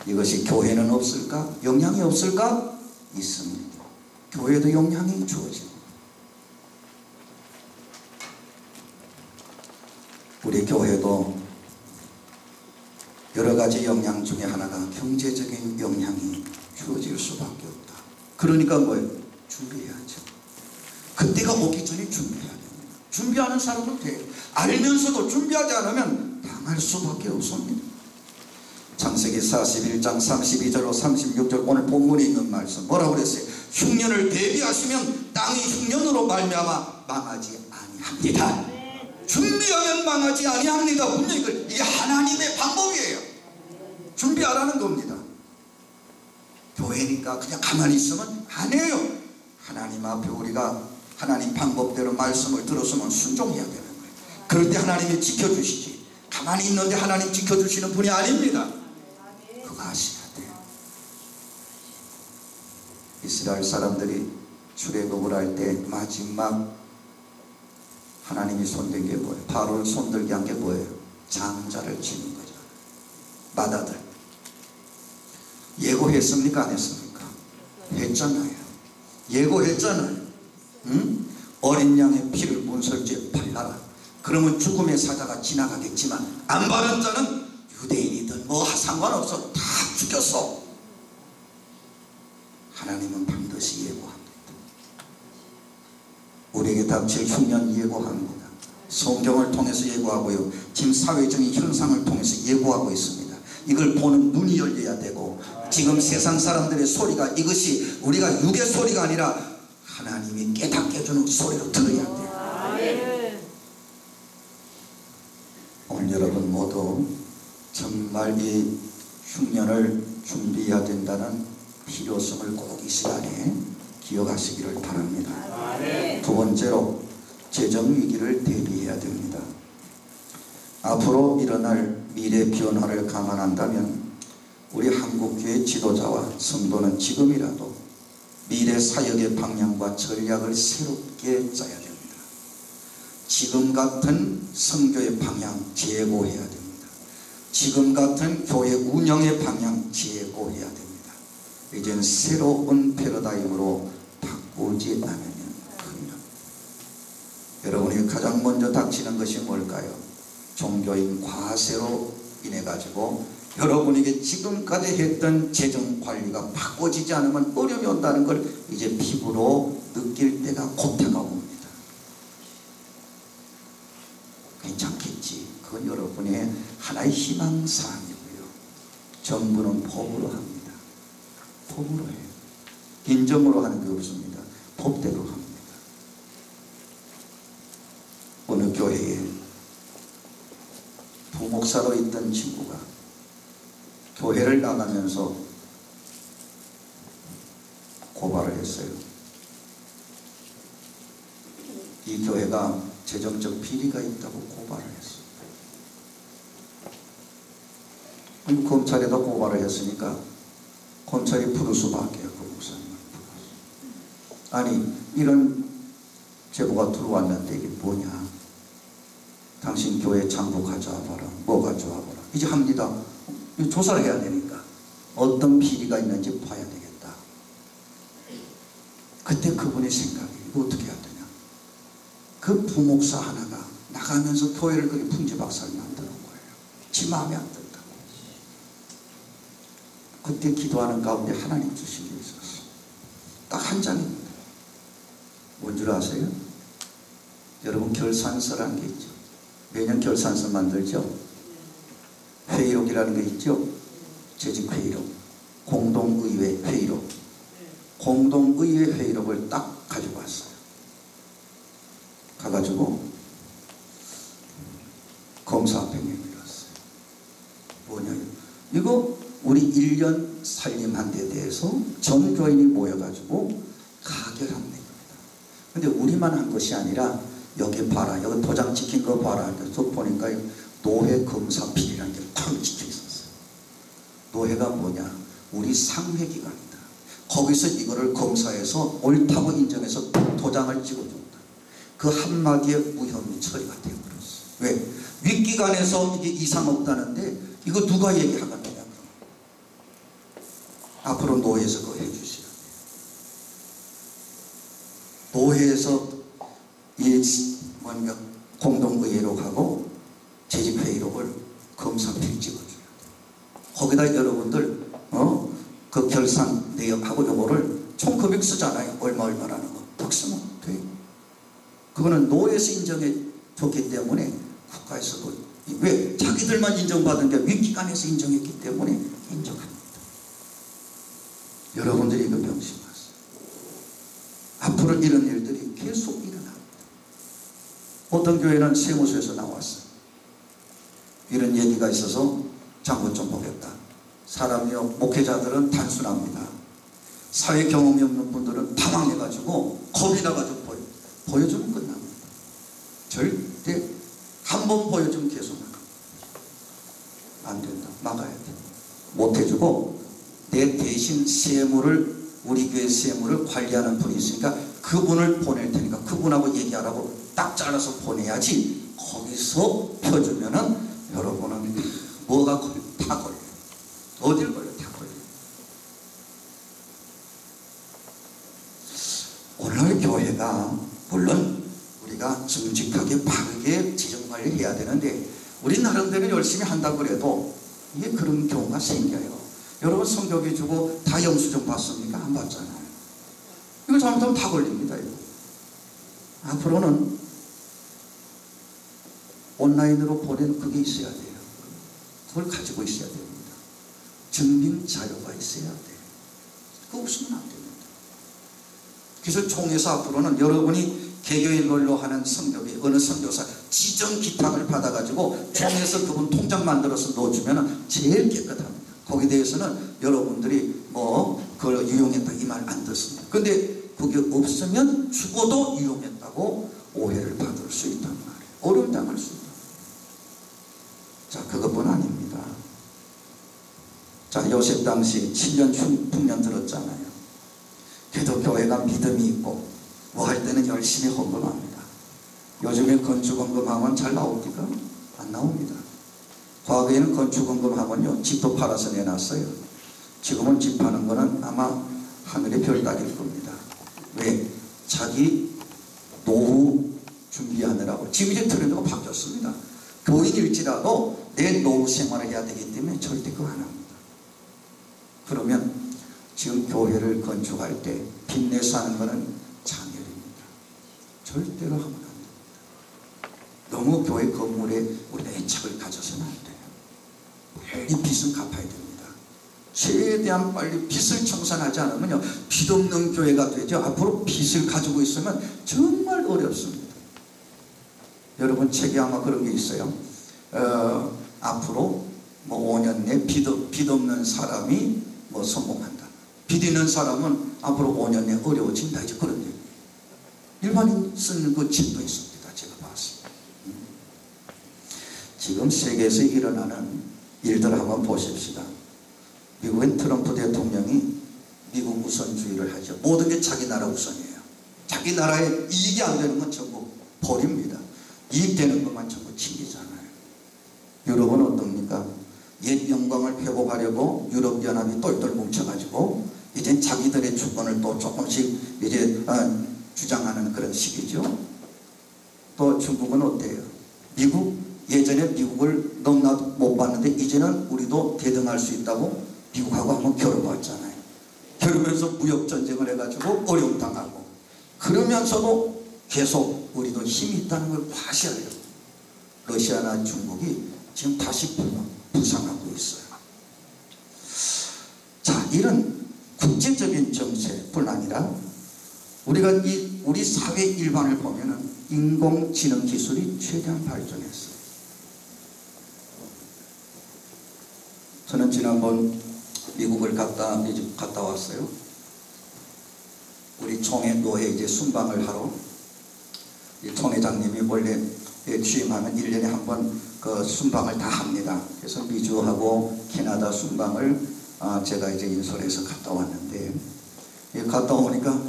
이것이 교회는 없을까? 영향이 없을까? 있습니다. 교회도 영향이 주어집니다. 우리 교회도 여러 가지 영향 중에 하나가 경제적인 영향이 주어질 수밖에 없다. 그러니까 뭐예요? 준비해야죠. 그때가 오기 전에 준비해야 됩니다. 준비하는 사람은 돼요. 알면서도 준비하지 않으면 당할 수밖에 없습니다. 창세기 41장 32절로 36절 오늘 본문에 있는 말씀 뭐라고 그랬어요? 흉년을 대비하시면 땅이 흉년으로 말미암아 망하지 아니합니다. 준비하면 망하지 아니합니다. 분명히 이게 하나님의 방법이에요. 준비하라는 겁니다. 교회니까 그냥 가만히 있으면 안 해요. 하나님 앞에 우리가 하나님 방법대로 말씀을 들었으면 순종해야 되는 거예요. 그럴 때 하나님이 지켜주시지. 가만히 있는데 하나님 지켜주시는 분이 아닙니다. 그거 아셔야 돼요. 이스라엘 사람들이 출애굽을 할 때 마지막 하나님이 손댄 게 뭐예요? 바로를 손들게 한 게 뭐예요? 장자를 치는 거죠. 마다들. 예고했습니까? 안 했습니까? 했잖아요. 예고했잖아요. 응? 어린 양의 피를 문설주에 발라라. 그러면 죽음의 사자가 지나가겠지만 안 바른 자는 유대인이든 뭐 상관없어. 다 죽였어. 하나님은 반드시 예고합니다. 우리에게 닥칠 흉년 예고합니다. 성경을 통해서 예고하고요. 지금 사회적인 현상을 통해서 예고하고 있습니다. 이걸 보는 눈이 열려야 되고 지금 세상 사람들의 소리가 이것이 우리가 육의 소리가 아니라 하나님이 깨닫게 해주는 소리로 들어야 돼요. 오늘 여러분 모두 정말 이 흉년을 준비해야 된다는 필요성을 꼭 이 시간에 기억하시기를 바랍니다. 두 번째로 재정위기를 대비해야 됩니다. 앞으로 일어날 미래 변화를 감안한다면 우리 한국교회 지도자와 성도는 지금이라도 미래 사역의 방향과 전략을 새롭게 짜야 됩니다. 지금 같은 선교의 방향 재고해야 됩니다. 지금 같은 교회 운영의 방향 재고해야 됩니다. 이제는 새로운 패러다임으로 바꾸지 않으면 큰일 납니다. 여러분이 가장 먼저 닥치는 것이 뭘까요? 종교인 과세로 인해 가지고 여러분에게 지금까지 했던 재정 관리가 바꿔지지 않으면 어려움이 온다는 걸 이제 피부로 느낄 때가 곧 다가옵니다. 괜찮겠지. 그건 여러분의 하나의 희망사항이고요. 정부는 법으로 합니다. 법으로 해요. 인정으로 하는 게 없습니다. 법대로 합니다. 어느 교회에 부모 목사로 있던 친구가 교회를 나가면서 고발을 했어요. 이 교회가 재정적 비리가 있다고 고발을 했어요. 검찰에도 고발을 했으니까 검찰이 부를 수밖에 없고 목사님을 불렀어요. 아니 이런 제보가 들어왔는데 이게 뭐냐, 당신 교회 장부 가져와봐라, 뭐 가져와봐라. 이제 합니다. 조사를 해야 되니까 어떤 비리가 있는지 봐야 되겠다. 그때 그분의 생각이 이거 어떻게 해야 되냐, 그 부목사 하나가 나가면서 교회를 그리 풍지박살 만드는 거예요. 지 마음에 안 든다고. 그때 기도하는 가운데 하나님 주신 게 있었어. 딱 한 장입니다. 뭔 줄 아세요? 여러분 결산서라는 게 있죠. 매년 결산서 만들죠. 회의록이라는 게 있죠. 재직회의록, 공동의회 회의록. 공동의회 회의록을 딱 가지고 왔어요. 가가지고 검사 앞에 내밀었어요. 뭐냐, 이거 우리 1년 살림한 데 대해서 전 교인이 모여가지고 가결한 내용이다. 근데 우리만 한 것이 아니라 여기 봐라, 여기 도장 찍힌 거 봐라. 그래서 보니까 노회 검사 필이라는 게 탁 찍혀 있었어요. 노회가 뭐냐, 우리 상회기관이다. 거기서 이거를 검사해서 옳다고 인정해서 도장을 찍어준다. 그 한마디에 무혐의 처리가 되어버렸어. 왜? 윗기관에서 이게 이상 없다는데 이거 누가 얘기하겠느냐. 그럼 앞으로 노회에서 그거 해주셔야 돼요. 노회에서 이 뭔가 공동의회록하고 재직회의록을 검사필 찍어줘야 돼요. 거기다 여러분들 그 결산 내역하고 요거를 총 금액 쓰잖아요. 얼마라는 거 딱 쓰면 돼요. 그거는 노예에서 인정해 줬기 때문에 국가에서도, 왜? 자기들만 인정받은 게 윗기관에서 인정했기 때문에 인정합니다. 여러분들이 이거 명심하세요. 앞으로 이런 일들이 계속 일어납니다. 어떤 교회는 세무서에서 나왔어요. 이런 얘기가 있어서 장부 좀 보겠다. 사람이요, 목회자들은 단순합니다. 사회 경험이 없는 분들은 당황해가지고 겁이 나가지고 보여주면 끝납니다. 절대 한 번 보여주면 계속 나갑니다. 안 된다. 막아야 돼. 못해주고 내 대신 세무를, 우리 교회 세무를 관리하는 분이 있으니까 그분을 보낼 테니까 그분하고 얘기하라고 딱 잘라서 보내야지. 거기서 펴주면은 여러분은 뭐가 걸려? 다 걸려. 어딜 걸려? 다 걸려. 오늘 교회가 물론 우리가 정직하게 바르게 재정관리를 해야 되는데 우리 나름대로 열심히 한다고 그래도 이게 그런 경우가 생겨요. 여러분 성격이 주고 다 영수증 받습니까? 안 받잖아요. 이거 잘못하면 다 걸립니다. 이거. 앞으로는 온라인으로 보내는 그게 있어야 돼요. 그걸 가지고 있어야 됩니다. 증빙 자료가 있어야 돼요. 그거 없으면 안 됩니다. 그래서 총회에서 앞으로는 여러분이 개교인 걸로 하는 성교비 어느 선교사 지정 기탁을 받아가지고 총회에서 그분 통장 만들어서 넣어주면 제일 깨끗합니다. 거기에 대해서는 여러분들이 뭐 그걸 유용했다 이 말 안 듣습니다. 근데 그게 없으면 죽어도 유용했다고 오해를 받을 수 있단 말이에요. 어려움 당할 수 있다. 자, 그것뿐 아닙니다. 자, 요셉 당시 7년 흉년 들었잖아요. 그래도 교회가 믿음이 있고 뭐 할 때는 열심히 헌금합니다. 요즘에 건축헌금하면 잘 나옵니까? 안 나옵니다. 과거에는 건축헌금하면요 집도 팔아서 내놨어요. 지금은 집 파는 거는 아마 하늘의 별 따기일 겁니다. 왜? 자기 노후 준비하느라고. 지금 이제 트렌드가 바뀌었습니다. 교인일지라도 내 노후 생활을 해야 되기 때문에 절대 그거 안 합니다. 그러면 지금 교회를 건축할 때 빚내서 하는 거는 장애입니다. 절대로 하면 안 됩니다. 너무 교회 건물에 우리가 애착을 가져서는 안 돼요. 빨리 빚은 갚아야 됩니다. 최대한 빨리 빚을 청산하지 않으면요 빚 없는 교회가 되죠. 앞으로 빚을 가지고 있으면 정말 어렵습니다. 여러분 책에 아마 그런 게 있어요. 앞으로 뭐 5년 내 빚 없는 사람이 뭐 성공한다. 빚 있는 사람은 앞으로 5년 내 어려워진다. 이제 그런 얘기. 일반인 쓰는 그 책도 있습니다. 제가 봤습니다. 지금 세계에서 일어나는 일들 한번 보십시다. 미국의 트럼프 대통령이 미국 우선주의를 하죠. 모든 게 자기 나라 우선이에요. 자기 나라에 이익이 안 되는 건 전부 버립니다. 이익되는 것만 전부 챙기잖아요. 유럽은 어떻습니까? 옛 영광을 회복하려고 유럽연합이 똘똘 뭉쳐가지고 이제 자기들의 주권을 또 조금씩 이제 주장하는 그런 시기죠. 또 중국은 어때요? 미국, 예전에 미국을 너무나도 못 봤는데 이제는 우리도 대등할 수 있다고 미국하고 한번 겨뤄봤잖아요. 겨루면서 무역전쟁을 해가지고 어려움 당하고, 그러면서도 계속 우리도 힘이 있다는 걸 과시하려고 러시아나 중국이 지금 다시 부상하고 있어요. 자, 이런 국제적인 정세뿐 아니라 우리가 우리 사회 일반을 보면은 인공지능 기술이 최대한 발전했어요. 저는 지난번 미국을 갔다 왔어요. 우리 총회 노회 이제 순방을 하러, 이 총회장님이 원래 취임하면 1년에 한 번 그 순방을 다 합니다. 그래서 미주하고 캐나다 순방을 제가 이제 인솔해서 갔다 왔는데, 갔다 오니까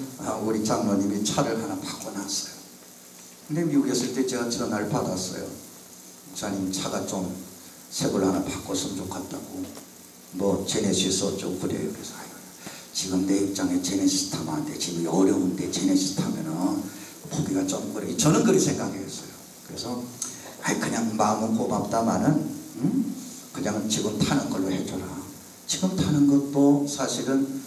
우리 장로님이 차를 하나 바꿔놨어요. 근데 미국에 있을 때 제가 전화를 받았어요. 목사님, 차가 좀 새 걸로 하나 바꿨으면 좋겠다고. 뭐 제네시스 어쩌고 그래요. 그래서 지금 내 입장에 제네시스 타면 안 돼. 지금 어려운데 제네시스 타면은 보기가 좀 그래. 저는 그렇게 생각했어요. 그래서 그냥 마음은 고맙다마는 그냥 지금 타는 걸로 해줘라. 지금 타는 것도 사실은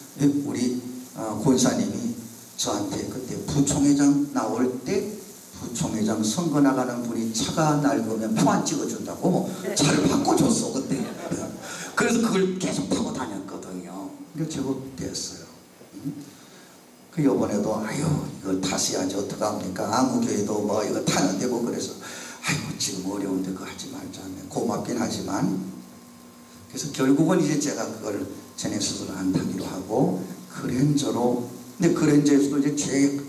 우리 권사님이 저한테 그때 부총회장 나올 때 부총회장 선거 나가는 분이 차가 낡으면 표 안 찍어준다고 차를 바꿔줬어 그때. 그래서 그걸 계속 타고 다녔거든요. 그게 제법 됐어요. 그 요번에도 이걸 타셔야지 어떡합니까? 아무교회도 뭐 이거 타는데 뭐 그래서 지금 어려운데 그거 하지 말자면 고맙긴 하지만, 그래서 결국은 이제 제가 그걸 제네시스를 안 타기로 하고 그랜저로, 근데 그랜저에서도 이제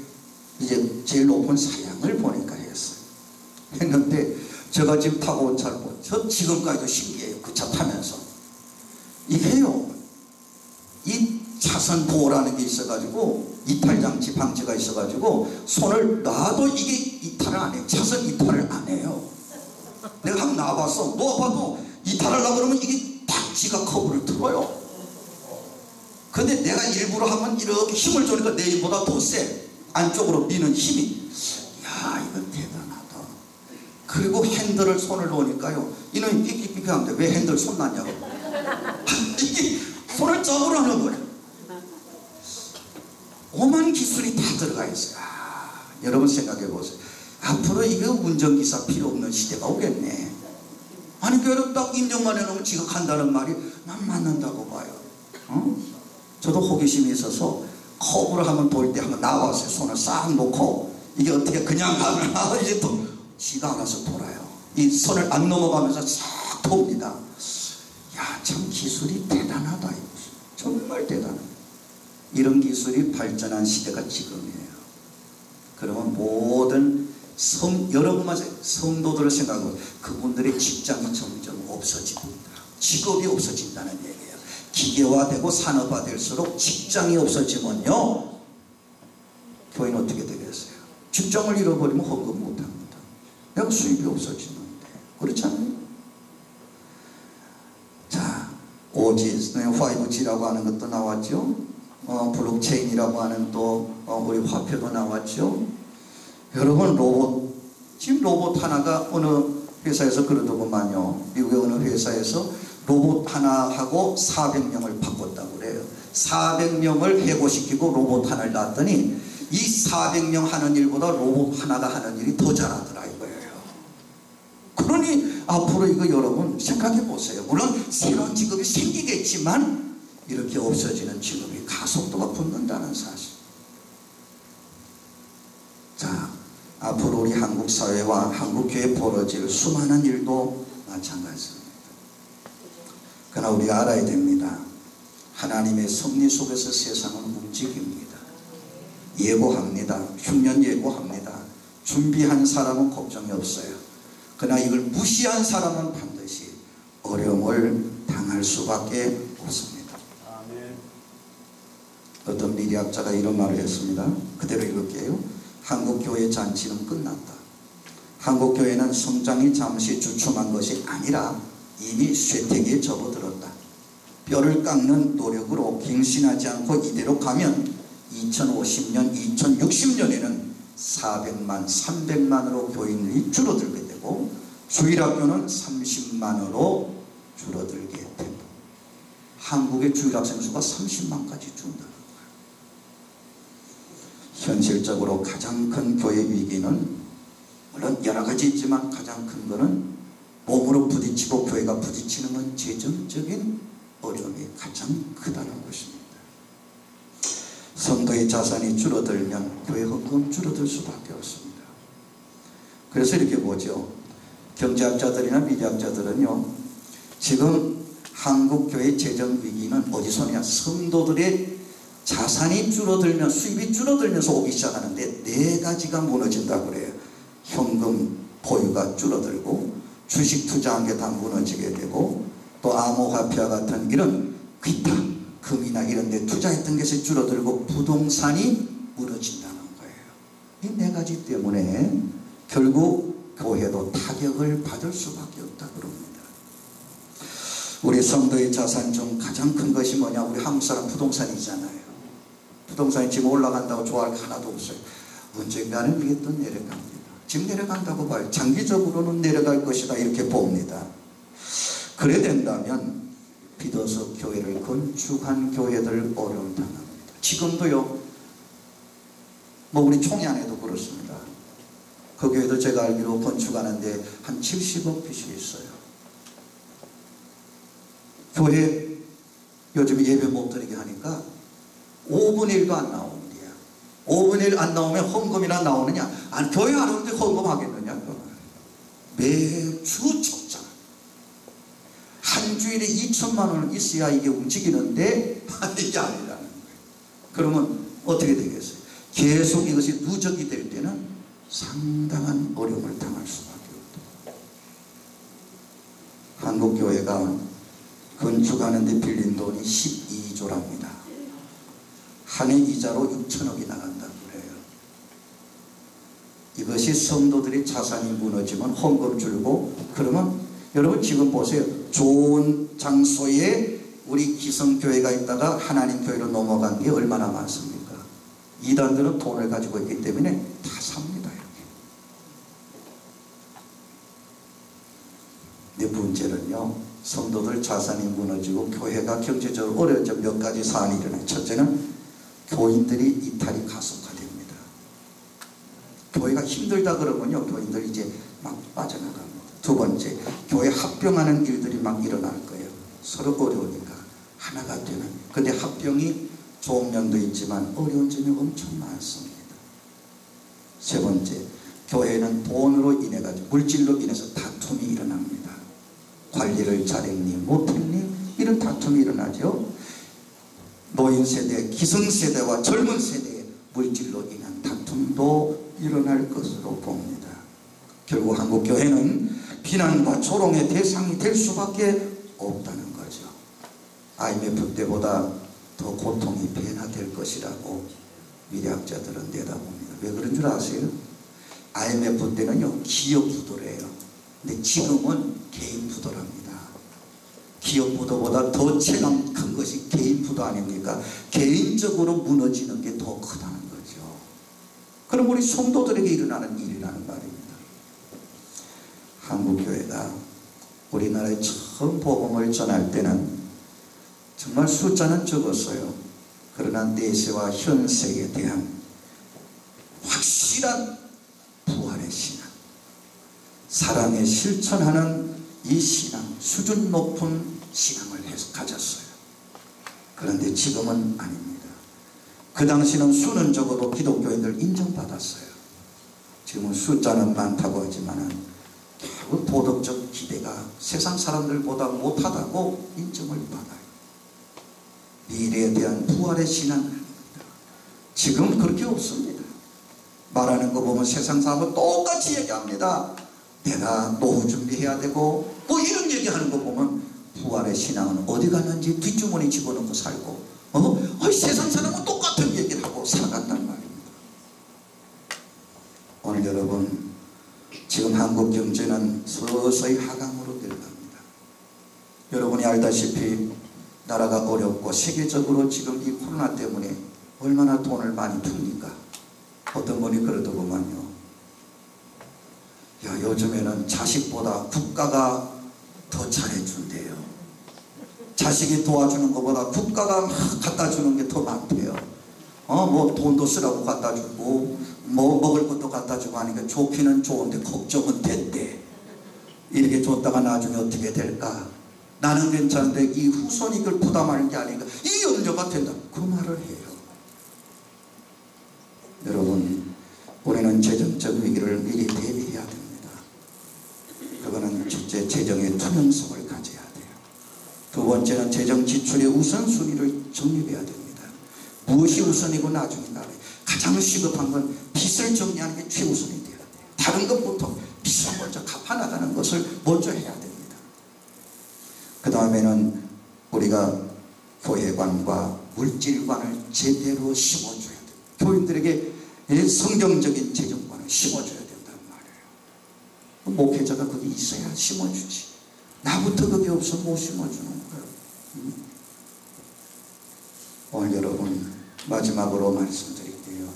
제일 높은 사양을 보니까 했는데 제가 지금 타고 온 차를 보고 저 지금까지도 신기해요. 그 차 타면서 이게요, 이 차선 보호라는 게 있어가지고 이탈장치 방지가 있어가지고 손을 놔도 이게 이탈을 안 해요. 차선 이탈을 안 해요. 내가 한번 놔봤어. 놓아봐도 이탈하려고 그러면 이게 딱 지가 커브를 틀어요. 근데 내가 일부러 하면 이렇게 힘을 주니까 내 힘보다 더 세. 안쪽으로 미는 힘이. 야, 이거 대단하다. 그리고 핸들을 손을 놓으니까요, 이놈이 삑삑삑 하는데 왜 핸들 손 놨냐고. 이게 손을 잡으러 하는 거예요. 오만 기술이 다 들어가 있어요. 여러분 생각해 보세요. 앞으로 이거 운전기사 필요 없는 시대가 오겠네. 아니, 그래도 딱 인정만 해놓으면 지각한다는 말이 난 맞는다고 봐요. 저도 호기심이 있어서 커브를 한번 돌 때 한번 나와봤어요. 손을 싹 놓고 이게 어떻게 그냥 가면 이제 또 지가 알아서 돌아요. 이 손을 안 넘어가면서 싹 돕니다. 야, 참 기술이 대단하다. 이거. 정말 대단하다. 이런 기술이 발전한 시대가 지금이에요. 그러면 모든 여러분만 성도들을 생각하고 그분들의 직장이 점점 없어집니다. 직업이 없어진다는 얘기예요. 기계화되고 산업화될수록 직장이 없어지면요, 교회는 어떻게 되겠어요? 직장을 잃어버리면 헌금 못합니다. 내가 수입이 없어지는데. 그렇지 않아요? 자, 5G, 5G라고 하는 것도 나왔죠. 블록체인이라고 하는 또 우리 화폐도 나왔죠. 여러분, 로봇, 지금 로봇 하나가 어느 회사에서 그러더구만요. 미국의 어느 회사에서 로봇 하나하고 400명을 바꿨다고 그래요. 400명을 해고시키고 로봇 하나를 놨더니 이 400명 하는 일보다 로봇 하나가 하는 일이 더 잘하더라 이거예요. 그러니 앞으로 이거 여러분 생각해 보세요. 물론 새로운 직업이 생기겠지만 이렇게 없어지는 직업이 가속도가 붙는다는 사실. 자, 앞으로 우리 한국 사회와 한국 교회에 벌어질 수많은 일도 마찬가지입니다. 그러나 우리가 알아야 됩니다. 하나님의 섭리 속에서 세상은 움직입니다. 예고합니다. 흉년 예고합니다. 준비한 사람은 걱정이 없어요. 그러나 이걸 무시한 사람은 반드시 어려움을 당할 수밖에 없습니다. 아멘. 어떤 미래학자가 이런 말을 했습니다. 그대로 읽을게요. 한국교회 잔치는 끝났다. 한국교회는 성장이 잠시 주춤한 것이 아니라 이미 쇠퇴기에 접어들었다. 뼈를 깎는 노력으로 갱신하지 않고 이대로 가면 2050년, 2060년에는 400만, 300만으로 교인이 줄어들게 되고 주일학교는 30만으로 줄어들게 된다. 한국의 주일학생 수가 30만까지 준다는 거예요. 현실적으로 가장 큰 교회 위기는 물론 여러 가지 있지만 가장 큰 거는 몸으로 부딪히고 교회가 부딪히는 건 재정적인 어려움이 가장 크다는 것입니다. 성도의 자산이 줄어들면 교회 헌금 줄어들 수밖에 없습니다. 그래서 이렇게 보죠. 경제학자들이나 미래학자들은요, 지금 한국교회 재정 위기는 어디서 오냐? 성도들의 자산이 줄어들면, 수입이 줄어들면서 오기 시작하는데 네 가지가 무너진다고 그래요. 현금 보유가 줄어들고 주식 투자한 게 다 무너지게 되고 또 암호화폐와 같은 이런 기타 금이나 이런 데 투자했던 것이 줄어들고 부동산이 무너진다는 거예요. 이 네 가지 때문에 결국 교회도 타격을 받을 수밖에 없다 그럽니다. 우리 성도의 자산 중 가장 큰 것이 뭐냐? 우리 한국 사람 부동산이잖아요. 부동산이 지금 올라간다고 좋아할 게 하나도 없어요. 언젠가는 이게 또 내려갑니다. 지금 내려간다고 봐요. 장기적으로는 내려갈 것이다 이렇게 봅니다. 그래 된다면 비로소 교회를 건축한 교회들 어려움 당합니다. 지금도요, 뭐 우리 총양에도 그렇습니다. 그 교회도 제가 알기로 건축하는데 한 70억 빚이 있어요. 교회 요즘 예배 못 드리게 하니까 5분의 1도 안 나오는데요. 5분의 1 안 나오면 헌금이나 나오느냐? 아니, 교회 안 오는데 헌금 하겠느냐? 매주 적자. 한 주일에 2천만 원 있어야 이게 움직이는데 이게 아니라는 거예요. 그러면 어떻게 되겠어요? 계속 이것이 누적이 될 때는 상당한 어려움을 당할 수밖에 없다. 한국교회가 건축하는데 빌린 돈이 12조랍니다. 한 해 이자로 6천억이 나간다고 그래요. 이것이 성도들의 자산이 무너지면 헌금 줄고 그러면 여러분 지금 보세요. 좋은 장소에 우리 기성교회가 있다가 하나님 교회로 넘어간 게 얼마나 많습니까? 이단들은 돈을 가지고 있기 때문에 다 삽니다. 이렇게. 네 번째는요, 성도들 자산이 무너지고 교회가 경제적으로 어려워져 몇 가지 사안이 일어나요. 첫째는 교인들이 이탈이 가속화됩니다. 교회가 힘들다 그러면요, 교인들 이제 막 빠져나갑니다. 두 번째, 교회 합병하는 일들이 막 일어날 거예요. 서로 어려우니까 하나가 되는. 근데 합병이 좋은 면도 있지만 어려운 점이 엄청 많습니다. 세 번째, 교회는 돈으로 인해 가지고 물질로 인해서 다툼이 일어납니다. 관리를 잘했니 못했니 이런 다툼이 일어나죠. 노인 세대, 기성 세대와 젊은 세대의 물질로 인한 다툼도 일어날 것으로 봅니다. 결국 한국 교회는 비난과 조롱의 대상이 될 수밖에 없다는 거죠. IMF 때보다 더 고통이 변화될 것이라고 미래학자들은 내다봅니다. 왜 그런 줄 아세요? IMF 때는요, 기업 부도래요. 근데 지금은 개인 부도랍니다. 기업 부도보다 더 체감 큰 것이 개인 부도 아닙니까? 개인적으로 무너지는 게 더 크다는 거죠. 그럼 우리 성도들에게 일어나는 일이라는 말입니다. 한국교회가 우리나라에 처음 복음을 전할 때는 정말 숫자는 적었어요. 그러나 내세와 현세에 대한 확실한 부활의 신앙, 사랑에 실천하는 이 신앙, 수준 높은 신앙을 가졌어요. 그런데 지금은 아닙니다. 그 당시는 수는 적어도 기독교인들 인정받았어요. 지금은 숫자는 많다고 하지만은 그 도덕적 기대가 세상 사람들보다 못하다고 인정을 받아요. 미래에 대한 부활의 신앙은 아닙니다. 지금 그렇게 없습니다. 말하는 거 보면 세상 사람은 똑같이 얘기합니다. 내가 노후 준비해야 되고 뭐 이런 얘기하는 거 보면 부활의 신앙은 어디 갔는지 뒷주머니 집어넣고 살고 세상 사람은 똑같은 얘기를 하고 살아간단 말입니다. 오늘 여러분, 지금 한국 경제는 서서히 하강으로 내려갑니다. 여러분이 알다시피 나라가 어렵고 세계적으로 지금 이 코로나 때문에 얼마나 돈을 많이 풉니까? 어떤 분이 그러더구만요. 야, 요즘에는 자식보다 국가가 더 잘해준대요. 자식이 도와주는 것보다 국가가 막 갖다 주는 게 더 많대요. 뭐 돈도 쓰라고 갖다 주고 뭐 먹을 것도 갖다 주고 하니까 좋기는 좋은데 걱정은 된대. 이렇게 줬다가 나중에 어떻게 될까? 나는 괜찮은데 이 후손이 그걸 부담하는 게 아닌가? 이 염려가 된다. 그 말을 해요. 여러분, 우리는 재정적 위기를 미리 대비해야 됩니다. 그거는 첫째, 재정의 투명성을 가져야 돼요. 두 번째는 재정 지출의 우선순위를 정립해야 됩니다. 무엇이 우선이고 나중에 나래. 가장 시급한 건 빚을 정리하는 게 최우선이 돼야 돼요. 다른 것부터 빚을 먼저 갚아나가는 것을 먼저 해야 됩니다. 그 다음에는 우리가 교회관과 물질관을 제대로 심어줘야 돼요. 교인들에게 성경적인 재정관을 심어줘야 된다는 말이에요. 목회자가 그게 있어야 심어주지. 나부터 그게 없으면 못 심어주는 거예요. 오늘 여러분, 마지막으로 말씀드릴게요.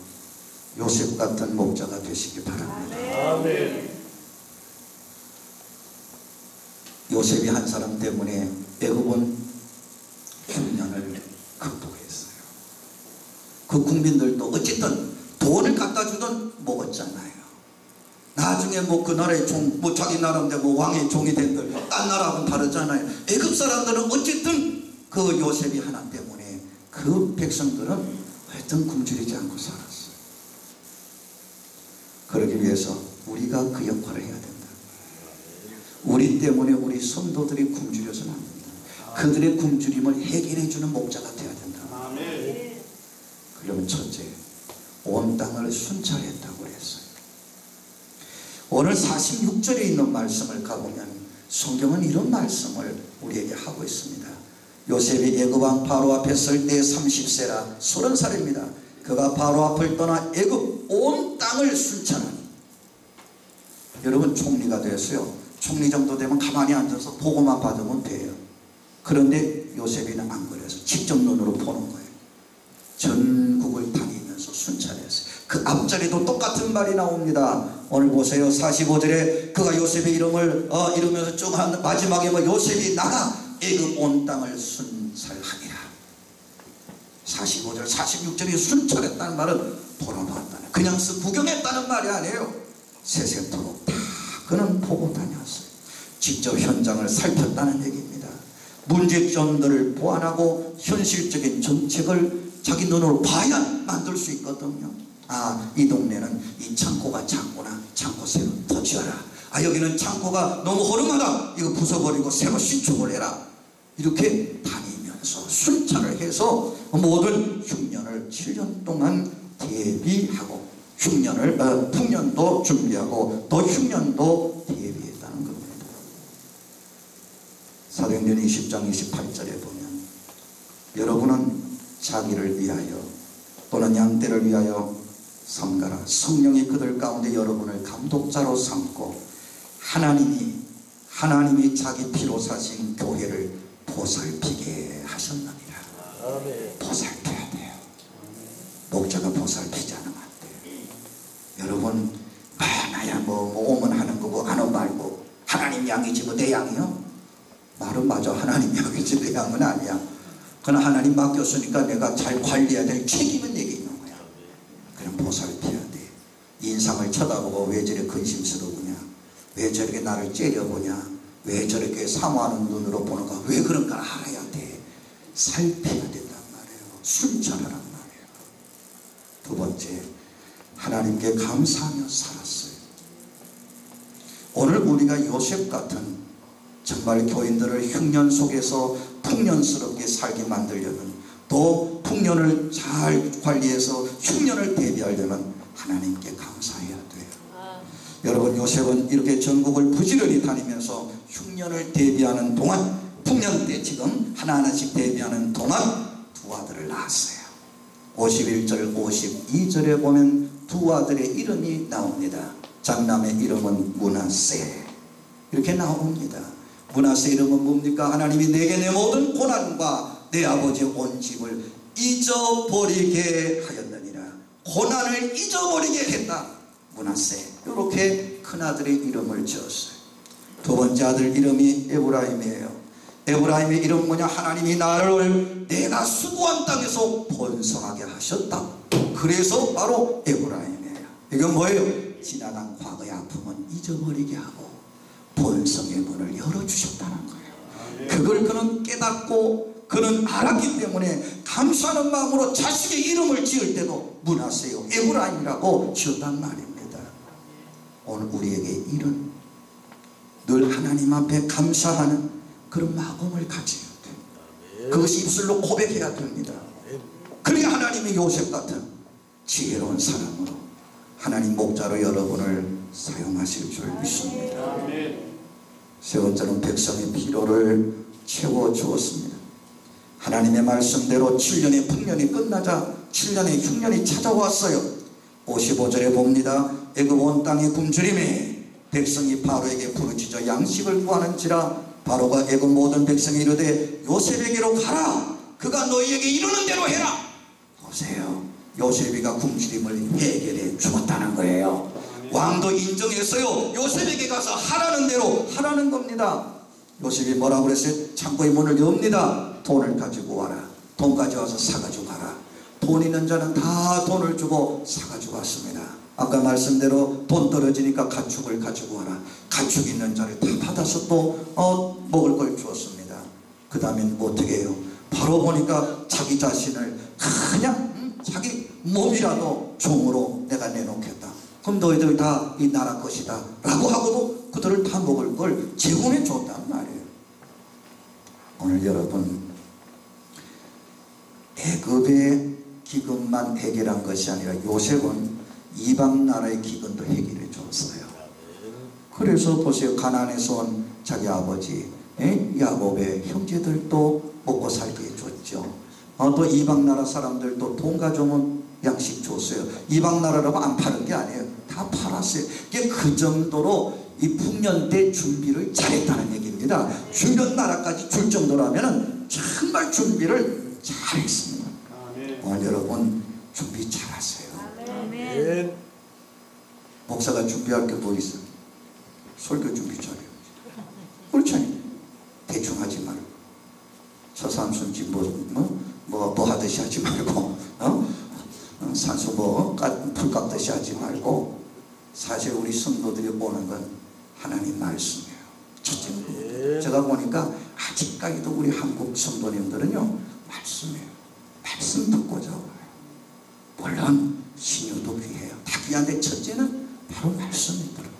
요셉 같은 목자가 되시기 바랍니다. 아멘. 요셉이 한 사람 때문에 애굽은 흉년을 극복했어요. 그 국민들도 어쨌든 돈을 갖다 주던 먹었잖아요. 나중에 뭐 그 나라의 종, 뭐 자기 나라인데 뭐 왕의 종이 된들 딴 나라하고는 다르잖아요. 애굽 사람들은 어쨌든 그 요셉이 하나 때문에 그 백성들은 하여튼 굶주리지 않고 살았어요. 그러기 위해서 우리가 그 역할을 해야 된다. 우리 때문에 우리 성도들이 굶주려서는 안 된다. 그들의 굶주림을 해결해 주는 목자가 되어야 된다. 그러면 첫째, 온 땅을 순찰했다고 했어요. 오늘 46절에 있는 말씀을 가보면 성경은 이런 말씀을 우리에게 하고 있습니다. 요셉이 애굽 왕 바로 앞에 설 때 30세라 30살입니다. 그가 바로 앞을 떠나 애굽 온 땅을 순찰하니. 여러분, 총리가 됐어요. 총리 정도 되면 가만히 앉아서 보고만 받으면 돼요. 그런데 요셉이는 안 그래서 직접 눈으로 보는 거예요. 전국을 다니면서 순찰했어요. 그 앞자리도 똑같은 말이 나옵니다. 오늘 보세요. 45절에 그가 요셉의 이름을 이러면서 쭉 한 마지막에 뭐 요셉이 나가 애굽 온 땅을 순찰하니라. 45절 46절에 순찰했다는 말은 돌아봤다는, 그냥 구경했다는 말이 아니에요. 세세토록 다 그는 보고 다녔어요. 직접 현장을 살폈다는 얘기입니다. 문제점들을 보완하고 현실적인 정책을 자기 눈으로 봐야 만들 수 있거든요. 아, 이 동네는 이 창고가 작구나. 창고 새로 더 지어라. 아, 여기는 창고가 너무 허름하다. 이거 부숴버리고 새로 신축을 해라. 이렇게 다니면서 순찰을 해서 모든 흉년을 7년 동안 대비하고 풍년도 준비하고 또 흉년도 대비했다는 겁니다. 사도행전 20장 28절에 보면 여러분은 자기를 위하여 또는 양떼를 위하여 삼가라. 성령이 그들 가운데 여러분을 감독자로 삼고 하나님이 자기 피로 사신 교회를 보살피게 하셨느니라. 보살펴야 돼요. 목자가 보살피지 않으면 안 돼요. 여러분, 나야 뭐 오면 하는 거고 안 오면 말고 하나님 양이지 뭐 내 양이요? 말은 맞아. 하나님 양이지 내 양은 아니야. 그러나 하나님 맡겼으니까 내가 잘 관리해야 될 책임은 내게 있는 거야. 그럼 보살펴야 돼. 인상을 쳐다보고 왜 저렇게 근심스러우냐, 왜 저렇게 나를 째려보냐, 왜 저렇게 사모하는 눈으로 보는가, 왜 그런가 알아야 돼. 살펴야 된단 말이에요. 순찰하란 말이에요. 두 번째, 하나님께 감사하며 살았어요. 오늘 우리가 요셉 같은 정말 교인들을 흉년 속에서 풍년스럽게 살게 만들려면, 또 풍년을 잘 관리해서 흉년을 대비하려면 하나님께 감사해야 돼요. 여러분, 요셉은 이렇게 전국을 부지런히 다니면서 흉년을 대비하는 동안, 풍년 때 지금 하나하나씩 대비하는 동안 두 아들을 낳았어요. 51절 52절에 보면 두 아들의 이름이 나옵니다. 장남의 이름은 므낫세, 이렇게 나옵니다. 므낫세 이름은 뭡니까? 하나님이 내게 내 모든 고난과 내 아버지 온 집을 잊어버리게 하였느니라. 고난을 잊어버리게 했다. 므낫세, 이렇게 큰아들의 이름을 지었어요. 두 번째 아들 이름이 에브라임이에요. 에브라임의 이름은 뭐냐? 하나님이 나를 내가 수고한 땅에서 번성하게 하셨다. 그래서 바로 에브라임이에요. 이건 뭐예요? 지나간 과거의 아픔은 잊어버리게 하고 번성의 문을 열어주셨다는 거예요. 그걸 그는 깨닫고 그는 알았기 때문에 감사하는 마음으로 자식의 이름을 지을 때도 므낫세요, 에브라임이라고 지었단 말입니다. 오늘 우리에게 이런 늘 하나님 앞에 감사하는 그런 마음을 가져야 돼요. 그것이 입술로 고백해야 됩니다. 그래야 하나님이 요셉 같은 지혜로운 사람으로, 하나님 목자로 여러분을 사용하실 줄 믿습니다. 세 번째는 백성의 필요를 채워주었습니다. 하나님의 말씀대로 7년의 풍년이 끝나자 7년의 흉년이 찾아왔어요. 55절에 봅니다. 애굽 온 땅이 굶주림에 백성이 바로에게 부르짖어 양식을 구하는지라 바로가 애굽 모든 백성이 이르되 요셉에게로 가라. 그가 너희에게 이르는 대로 해라. 보세요, 요셉이가 굶주림을 해결해 주었다는 거예요. 왕도 인정했어요. 요셉에게 가서 하라는 대로 하라는 겁니다. 요셉이 뭐라고 그랬어요? 창고의 문을 엽니다. 돈을 가지고 와라. 돈 가져와서 사가지고 가라. 돈 있는 자는 다 돈을 주고 사가지고 왔습니다. 아까 말씀대로 돈 떨어지니까 가축을 가지고 와라. 가축 있는 자를 다 받아서 또 먹을 걸 주었습니다. 그 다음엔 어떻게 해요? 바로 보니까 자기 자신을 그냥 자기 몸이라도 종으로 내가 내놓겠다. 그럼 너희들 다 이 나라 것이다 라고 하고도 그들을 다 먹을 걸 제공해 줬단 말이에요. 오늘 여러분, 애굽의 기근만 해결한 것이 아니라 요셉은 이방 나라의 기근도 해결해 줬어요. 그래서 보세요, 가나안에서 온 자기 아버지 야곱의 형제들도 먹고 살게 해줬죠. 또 이방 나라 사람들도 돈 가져오면 양식 줬어요. 이방 나라라고 안 파는 게 아니에요. 다 팔았어요. 이게 그 정도로 이 풍년 때 준비를 잘했다는 얘기입니다. 주변 나라까지 줄 정도라면 정말 준비를 잘했습니다. 오늘 여러분 준비 잘하세요. 아멘. 목사가 준비할 게 뭐 있어요? 설교 준비 잘해요. 그렇잖아요. 대충 하지 말고 저삼순지 뭐 하듯이 하지 말고 산소 풀 깎듯이 하지 말고, 사실 우리 성도들이 보는 건 하나님 말씀이에요. 첫째는 제가 보니까 아직까지도 우리 한국 성도님들은요 말씀이에요. 말씀 듣고자 와요. 물론 신유도 귀해요. 다 귀한데 첫째는 바로 말씀이더라고요.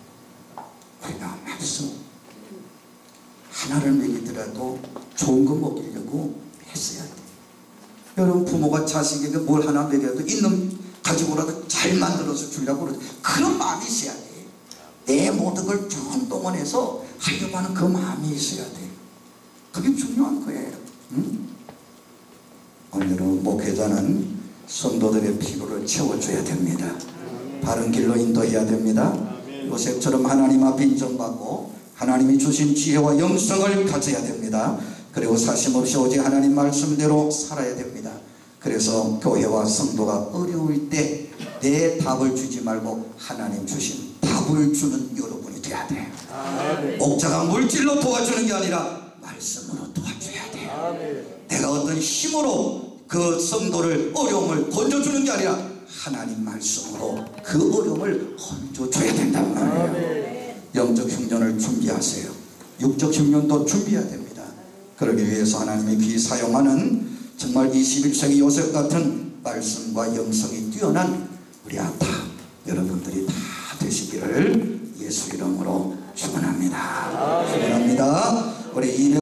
우리가 말씀 하나를 먹이더라도 좋은 거 먹이려고 애써야 돼. 여러분, 부모가 자식에게 뭘 하나 먹여도 있는 가지고라도 잘 만들어서 주려고 그러죠. 그런 마음이 있어야 돼. 내 모든 걸 좀 동원해서 하려고 하는 그 마음이 있어야 돼. 그게 중요한 거예요. 오늘은 목회자는 성도들의 필요를 채워줘야 됩니다. 바른 길로 인도해야 됩니다. 요셉처럼 하나님 앞에 인정받고 하나님이 주신 지혜와 영성을 가져야 됩니다. 그리고 사심없이 오직 하나님 말씀대로 살아야 됩니다. 그래서 교회와 성도가 어려울 때 내 답을 주지 말고 하나님 주신 답을 주는 여러분이 돼야 돼요. 목자가 물질로 도와주는 게 아니라 말씀으로 도와줘야 돼요. 내가 어떤 힘으로 그 성도를 어려움을 건져주는 게 아니라 하나님 말씀으로 그 어려움을 건져줘야 된단 말이에요. 영적 흉년을 준비하세요. 육적 흉년도 준비해야 됩니다. 그러기 위해서 하나님이 비사용하는 정말 21세기 요셉 같은 말씀과 영성이 뛰어난 우리 아타 여러분들이 다 되시기를 예수 이름으로 축원합니다. 축원합니다. 우리